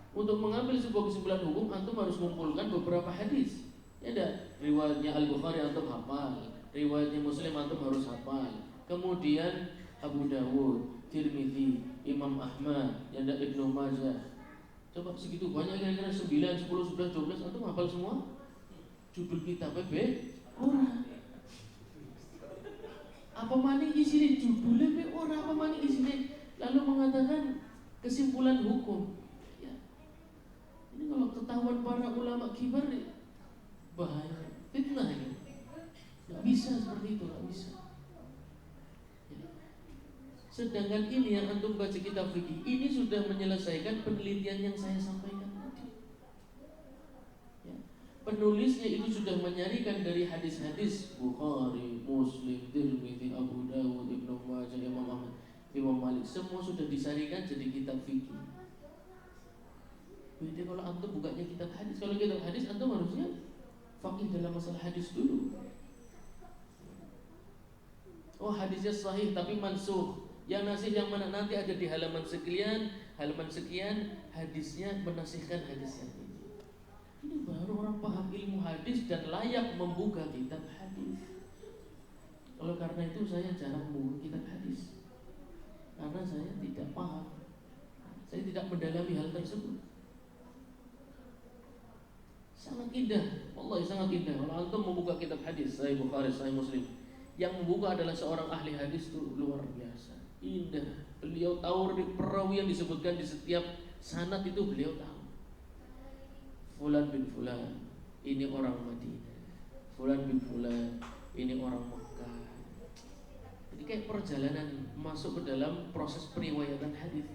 Untuk mengambil sebuah kesimpulan hukum, antum harus mengumpulkan beberapa hadis. Ya ada riwayatnya Al-Bukhari antum hafal, riwayatnya Muslim antum harus hafal. Kemudian Abu Dawud, Tirmidzi, Imam Ahmad, yang ada Ibnu Majah. Coba segitu banyak, kira-kira 9, 10, 11, 12, antum hafal semua? Judul kitab orang. Apa maning isine judulnya be ora, apa maning isine lalu mengatakan kesimpulan hukum. Ya. Ini kalau ketahuan para ulama kibar bahaya, fitnah ini. Nggak bisa seperti itu, nggak bisa. Ya. Sedangkan ini yang antum baca kitab fikih ini sudah menyelesaikan penelitian yang saya sampaikan tadi. Ya. Penulisnya itu sudah menyarikan dari hadis-hadis Bukhari, Muslim, Tirmidzi, Abu Dawud, Ibnu Majah, Imam Ahmad, Imam Malik, semua sudah disarikan jadi kitab fikih. Beda kalau antum bukanya kitab hadis. Kalau kitab hadis antum harusnya faqih dalam masalah hadis dulu. Oh hadisnya sahih tapi mansukh. Yang nasih yang mana nanti ada di halaman sekian, hadisnya menasihkan hadis yang ini. Ini baru orang paham ilmu hadis dan layak membuka kitab hadis. Kalau karena itu saya jarang membuka kitab hadis, karena saya tidak paham, saya tidak mendalami hal tersebut. Sangat indah, wallahi sangat indah. Kalau antum membuka kitab hadis, Sahih Bukhari, Sahih Muslim, yang membuka adalah seorang ahli hadis itu luar biasa, indah. Beliau tahu perawi yang disebutkan di setiap sanad itu beliau tahu. Fulan bin Fulan, ini orang Madinah. Fulan bin Fulan, ini orang Mekah. Jadi kayak perjalanan masuk ke dalam proses periwayatan hadis.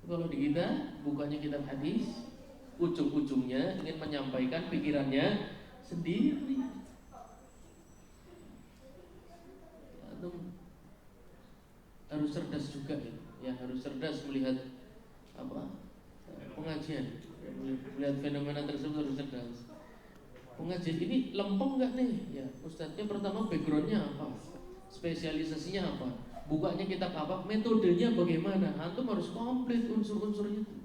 Kalau di kita bukannya kitab hadis, ujung-ujungnya ingin menyampaikan pikirannya sendiri. Antum harus cerdas juga ya, harus cerdas melihat pengajian, melihat fenomena tersebut harus cerdas. Pengajian ini lempeng nggak nih? Ya, ustadznya pertama backgroundnya apa, spesialisasinya apa, bukanya kitab apa, metodenya bagaimana. Antum harus komplit unsur-unsurnya itu.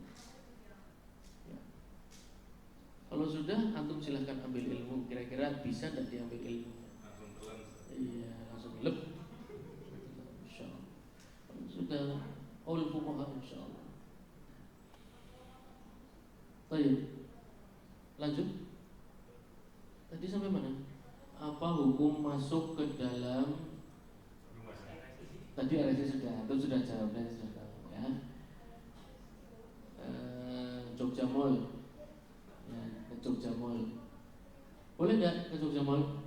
Ya. Kalau sudah, antum silahkan ambil ilmu. Kira-kira bisa tidak diambil ilmu? Langsung telan. Iya, langsung lep. Insyaallah. Sudah qaul fuqaha insyaallah. Baik, lanjut. Tadi sampai mana? Apa hukum masuk ke dalam? Tadi RSI sudah, itu sudah jawab, dan sudah tahu ya. Jogja Mall, ya, ke Jogja Mall. Boleh nggak ke Jogja Mall?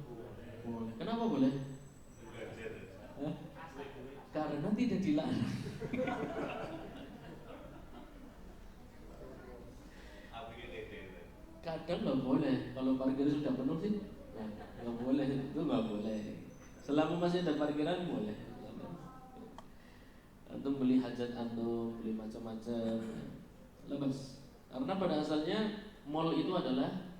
Boleh. Kenapa boleh? Hah? Karena tidak dilarang. Kadang nggak boleh, kalau parkir sudah penuh sih nggak boleh, itu nggak boleh. Selama masih ada parkiran boleh. Antum beli hajat antum, beli macam-macam, lepas. Karena pada asalnya mall itu adalah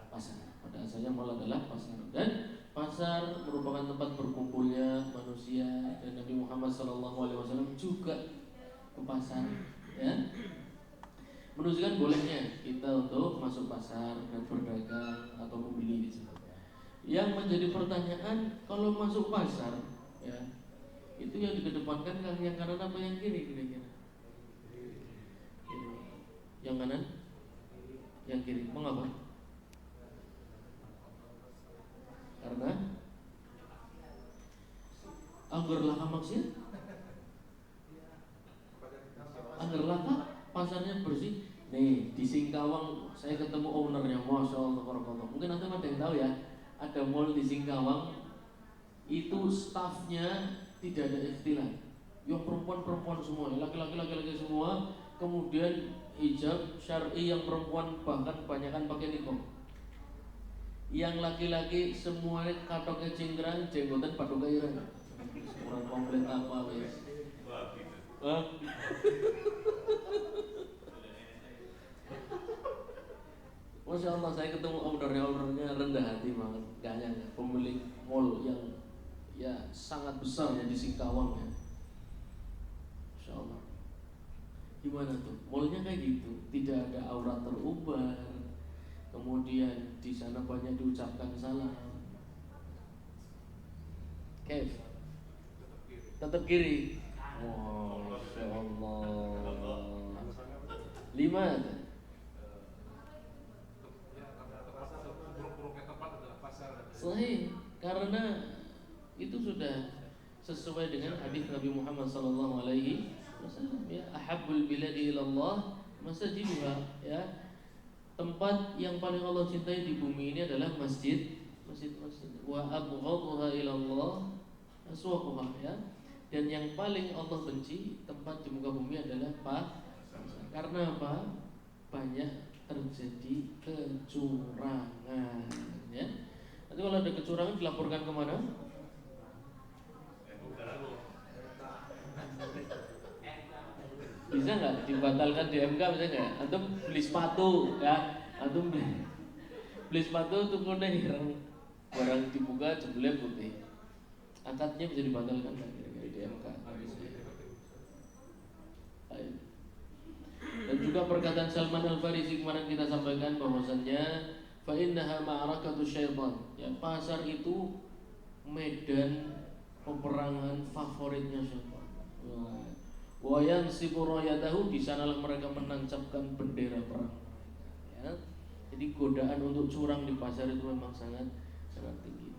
pasar. Pada asalnya mall adalah pasar, dan pasar merupakan tempat berkumpulnya manusia, dan Nabi Muhammad SAW juga ke pasar, ya. Menunjukkan bolehnya kita untuk masuk pasar dan berdagang atau membeli di situ. Yang menjadi pertanyaan, kalau masuk pasar, ya, itu yang dikedepankan yang kanan apa yang kiri kira-kira? Yang kanan? Yang kiri. Mengapa? Karena anggur laka maksiat, anggur laka pasarnya bersih. Nih di Singkawang saya ketemu ownernya, masya Allah, mungkin nanti ada yang tahu ya, ada mall di Singkawang itu staffnya tidak ada ikhtilat, yang perempuan semua, laki-laki semua, kemudian hijab syar'i yang perempuan bahkan kebanyakan pakai niqab, yang laki-laki semuanya katoknya cingkrang, jenggotan paduka ireng, orang komplit apa wes. Masya Allah, saya ketemu ownernya rendah hati banget, gak nyangka pemilik mall yang ya sangat besar ya di Singkawang ya. Masya Allah, gimana tuh mallnya kayak gitu, tidak ada aurat terubar, kemudian di sana banyak diucapkan salam. Tetap kiri. Masya Allah. 5. Ya, karena seburuk-buruknya tempat adalah pasar. Sahih, karena itu sudah sesuai dengan hadis Nabi Muhammad sallallahu alaihi wasallam, ya, ahabbul biladi ilallah masajiduha, ya. Tempat yang paling Allah cintai di bumi ini adalah masjid. Wa abghaduha ilallah aswaquha, ya. Dan yang paling Allah benci tempat di muka bumi adalah karena apa? Banyak terjadi kecurangan, ya. Nanti kalau ada kecurangan dilaporkan kemana? Bisa nggak dibatalkan di MK, bisa nggak? Antum beli sepatu, ya, antum beli sepatu tuh kuning, barang dibuka jebule putih, akadnya bisa dibatalkan nggak kira-kira di MK? Dan juga perkataan Salman Al-Farisi kemarin kita sampaikan bahwasannya fa innaha ma'arakatu syaitan, ya, pasar itu medan peperangan favoritnya syaitan. Wa yansibu rayatahu, di sanalah mereka menancapkan bendera perang. Ya. Jadi godaan untuk curang di pasar itu memang sangat tinggi.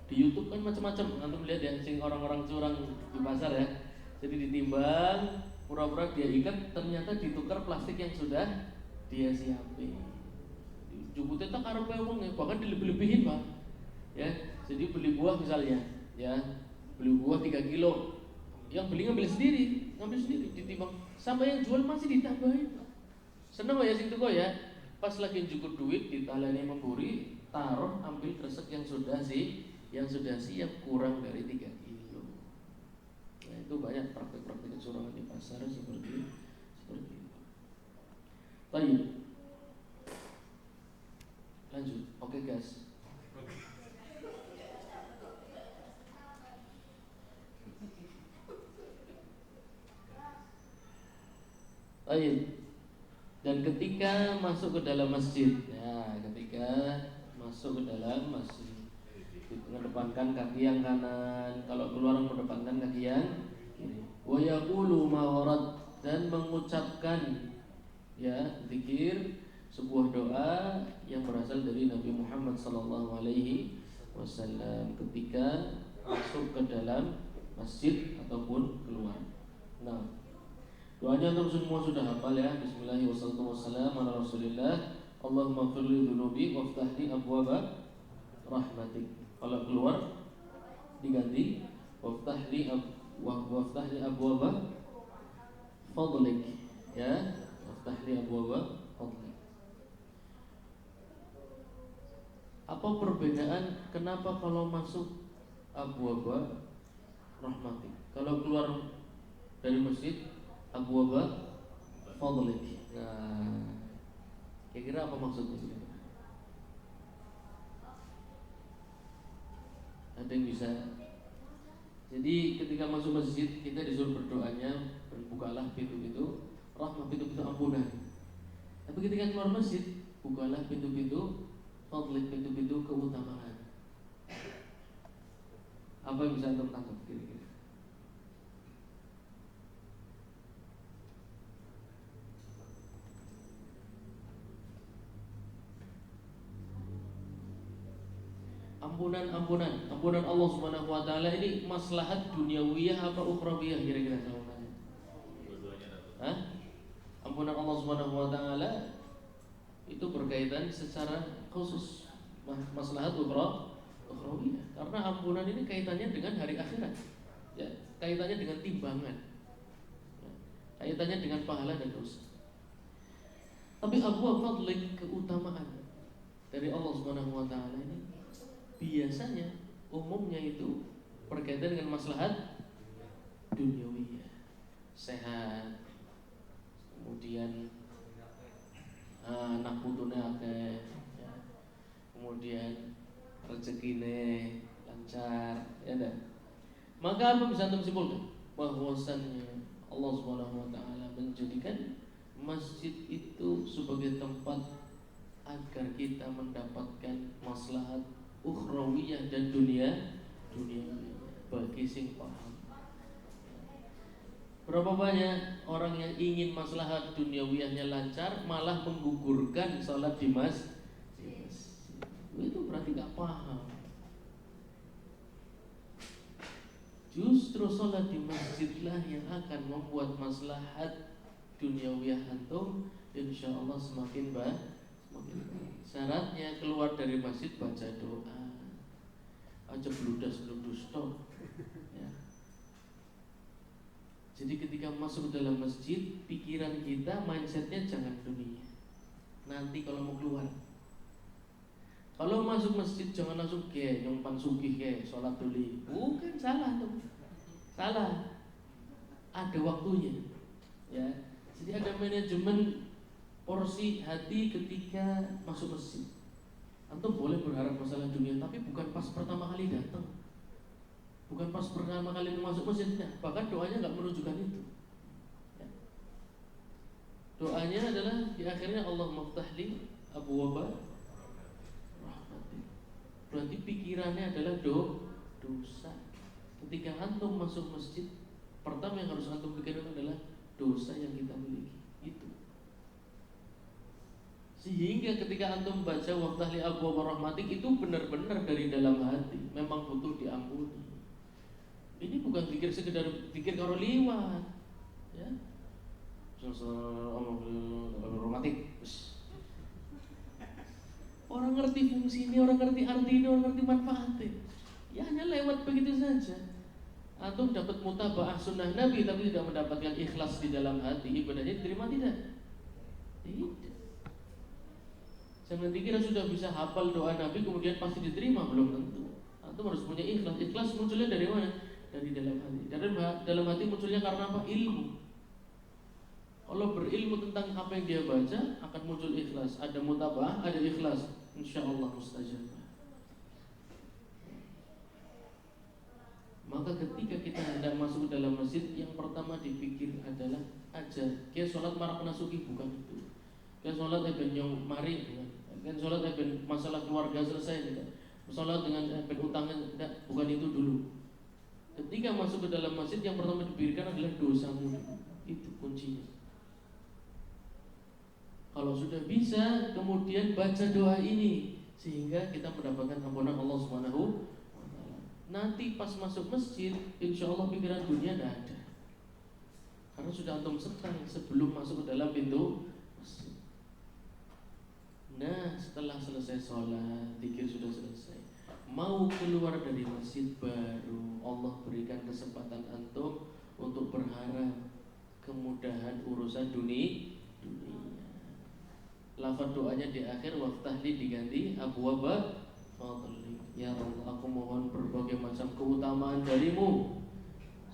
Di YouTube kan macam-macam, antum lihat ya, sing orang-orang curang di pasar, ya. Jadi ditimbang, pura-pura dia ikat, ternyata ditukar plastik yang sudah dia siapin. Jubutnya tak karepe wong, bahkan dilebih-lebihin, Pak. Ya, jadi beli buah misalnya, ya. Beli buah 3 kilo. Yang beli ngambil sendiri, ditimbang, sama yang jual masih ditambahin. Seneng ya sing tuku, ya. Pas lagi cukup duit ditalani memburi, taruh, ambil kresek yang sudah siap kurang dari 3 kilo. Nah, itu banyak praktik-praktik kecurangan di pasar seperti itu. Baik. Lanjut. Oke, guys. Baik. Dan ketika masuk ke dalam masjid, ya, ketika masuk ke dalam masjid, mengedepankan kaki yang kanan, kalau keluar mengedepankan kaki yang kiri. Wa yaqulu ma warad, dan mengucapkan, ya, zikir, sebuah doa yang berasal dari Nabi Muhammad sallallahu alaihi wasallam ketika masuk ke dalam masjid ataupun keluar. Nah, doanya antum semua sudah hafal, ya. Bismillahirrahmanirrahim. Wassalamu ala Rasulillah. Allahumma firli dhunubi waftahli abwaba rahmatik. Kalau keluar diganti waftahli abwaba fadlik, ya. Waftahli abwaba fadlik. Apa perbedaan kenapa kalau masuk abwaba rahmatik, kalau keluar dari masjid abwaba fadlik? Nah, kira-kira apa maksudnya? Ada yang bisa? Jadi ketika masuk masjid kita disuruh berdoanya, bukalah pintu-pintu rahmat, pintu-pintu ampunan. Tapi ketika keluar masjid, bukalah pintu-pintu fadlik, pintu-pintu keutamaan. Apa yang bisa antum tangkap kira-kira? Ampunan Allah Subhanahu wa taala ini maslahat duniawiyah apa ukhrawiyah kira-kira jawabannya? Hah? Ampunan Allah Subhanahu wa taala itu berkaitan secara khusus maslahat ukhrawiyah, karena ampunan ini kaitannya dengan hari akhirat, ya, kaitannya dengan timbangan, ya, kaitannya dengan pahala dan dosa. Tapi abwab fadlik, keutamaan dari Allah Subhanahu wa taala ini biasanya umumnya itu berkaitan dengan maslahat duniawiyah, sehat, kemudian anak putune akeh, ya, kemudian rezekine lancar, ya dah. Maka apa bisa antum simpulkan? Bahwasannya Allah Subhanahu wa taala menjadikan masjid itu sebagai tempat agar kita mendapatkan maslahat ukhrawiyah dan dunia bagi sing paham. Berapa banyak orang yang ingin maslahat duniawiyahnya lancar malah menggugurkan sholat di masjid. Itu berarti gak paham. Justru sholat di masjidlah yang akan membuat maslahat duniawiyah antum insya Allah semakin baik. Syaratnya keluar dari masjid baca doa. Aja bludas stop. Ya. Jadi ketika masuk ke dalam masjid, pikiran kita, mindsetnya jangan dunia. Nanti kalau mau keluar, kalau masuk masjid jangan langsung ke nyumpan sugih ke sholat dulu. Bukan, salah tuh, salah. Ada waktunya, ya. Jadi ada manajemen porsi hati ketika masuk masjid. Antum boleh berharap masalah dunia, tapi bukan pas pertama kali datang. Bukan pas pertama kali masuk masjidnya. Bahkan doanya nggak menunjukkan itu ya. Doanya adalah di akhirnya Allah maftahli abwaaba rahmatik. Berarti pikirannya adalah dosa. Ketika antum masuk masjid, pertama yang harus antum pikirkan adalah dosa yang kita miliki. Itu. Sehingga ketika antum baca waftahli abwaaba rahmatik itu benar-benar dari dalam hati, memang butuh diampuni. Ini bukan pikir sekedar pikir karo liwat, ya. Romantik. Orang ngerti fungsi ini, orang ngerti arti ini, orang ngerti manfaatnya. Ya hanya lewat begitu saja. Antum dapat mutabaah sunnah Nabi tapi tidak mendapatkan ikhlas di dalam hati, ibadahnya diterima tidak? Tidak. Jangan dikira sudah bisa hafal doa Nabi kemudian pasti diterima, belum tentu. Antum harus punya ikhlas. Ikhlas munculnya dari mana? Dari dalam hati. Dalam hati munculnya karena apa? Ilmu. Kalau berilmu tentang apa yang dia baca akan muncul ikhlas. Ada mutabah, ada ikhlas. InsyaAllah mustajab. Maka ketika kita hendak masuk ke dalam masjid, yang pertama dipikir adalah ajar. Kayak sholat marak nasuki, bukan itu. Kayak sholat eben yang mari, kayak sholat eben masalah keluarga selesai, tidak. Sholat dengan eben utangnya, tidak. Bukan itu dulu. Ketika masuk ke dalam masjid, yang pertama dipikirkan adalah dosamu. Itu kuncinya. Kalau sudah bisa, kemudian baca doa ini sehingga kita mendapatkan ampunan Allah Subhanahu wa Ta'ala. Nanti pas masuk masjid, insya Allah pikiran dunia tidak ada. Karena sudah antum setang sebelum masuk ke dalam pintu masjid. Nah, setelah selesai sholat, zikir sudah selesai, mau keluar dari masjid baru Allah berikan kesempatan antum untuk berharap kemudahan urusan dunia. Lafaz doanya di akhir waftahli diganti abwaaba fadli. Ya Allah, aku mohon berbagai macam keutamaan darimu.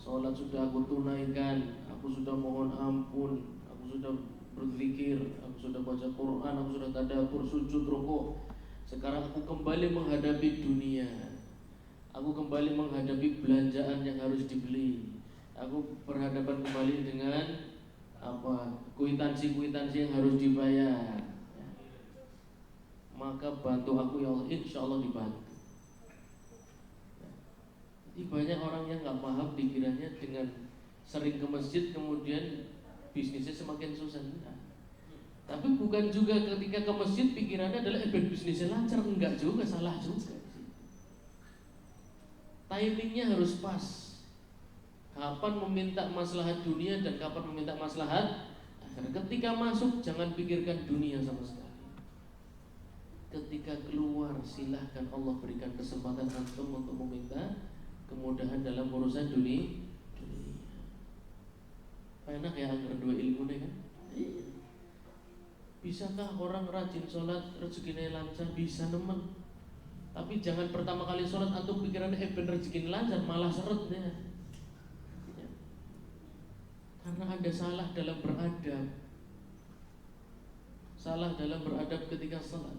Sholat sudah aku tunaikan, aku sudah mohon ampun, aku sudah berzikir, aku sudah baca Quran, aku sudah tadabbur, sujud, rukuk. Sekarang aku kembali menghadapi dunia. Aku kembali menghadapi belanjaan yang harus dibeli. Aku berhadapan kembali dengan kuitansi-kuitansi yang harus dibayar. Maka bantu aku ya Allah, insya Allah dibantu. Jadi banyak orang yang nggak paham pikirannya dengan sering ke masjid kemudian bisnisnya semakin susah. Tapi bukan juga ketika ke masjid pikirannya adalah bisnisnya lancar, enggak juga, salah juga. Timingnya harus pas. Kapan meminta maslahat dunia dan kapan meminta maslahat akhirat. Ketika masuk jangan pikirkan dunia sama sekali. Ketika keluar silahkan Allah berikan kesempatan antum untuk meminta kemudahan dalam urusan dunia. Enak ya agar dua ilmu deh kan? Bisakah orang rajin sholat rezekinya lancar? Bisa nemen. Tapi jangan pertama kali sholat antum pikirannya bener rezekinya lancar, malah seret ya. Karena ada salah dalam beradab. Salah dalam beradab ketika sholat.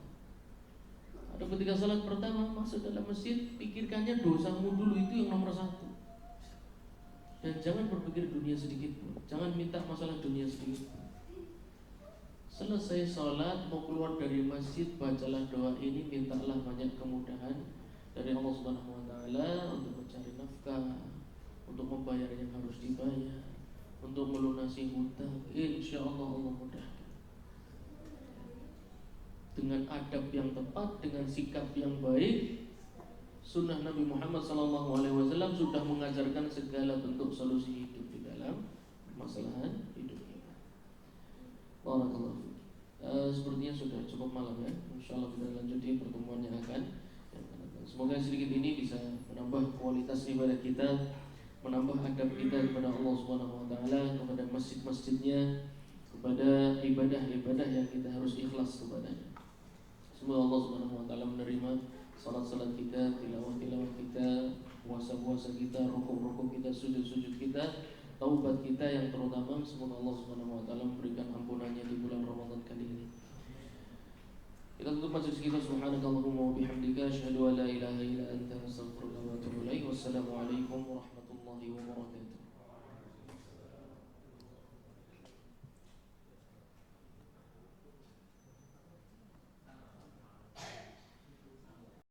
Ada ketika salat pertama masuk dalam masjid, pikirkannya dosamu dulu, itu yang nomor satu. Dan jangan berpikir dunia sedikit pun. Jangan minta masalah dunia sedikit pun. Selesai salat mau keluar dari masjid, bacalah doa ini, mintalah banyak kemudahan dari Allah Subhanahu wa Ta'ala untuk mencari nafkah, untuk membayar yang harus dibayar, untuk melunasi hutang, insya Allah Allah mudahkan. Dengan adab yang tepat, dengan sikap yang baik, sunnah Nabi Muhammad SAW sudah mengajarkan segala bentuk solusi hidup di dalam permasalahan hidup kita. Barakallahu fiik. Sepertinya sudah cukup malam ya. Insyaallah kita lanjuti pertemuan yang akan datang. Semoga sedikit ini bisa menambah kualitas ibadah kita, menambah adab kita kepada Allah Subhanahu wa taala, kepada masjid-masjidnya, kepada ibadah-ibadah yang kita harus ikhlas kepadanya. Semoga Allah Subhanahu wa taala menerima salat-salat kita, tilawah-tilawah kita, puasa-puasa kita, rukuk-rukuk kita, sujud-sujud kita, taubat kita yang terutama. Semoga Allah Subhanahu wa taala memberikan ampunannya di bulan Ramadan kali ini. Kita tutup majelis kita. Subhanakallahumma wa bihamdika asyhadu an la ilaha illa anta astaghfiruka wa atubu ilaik. Wassalamualaikum warahmatullahi wabarakatuh.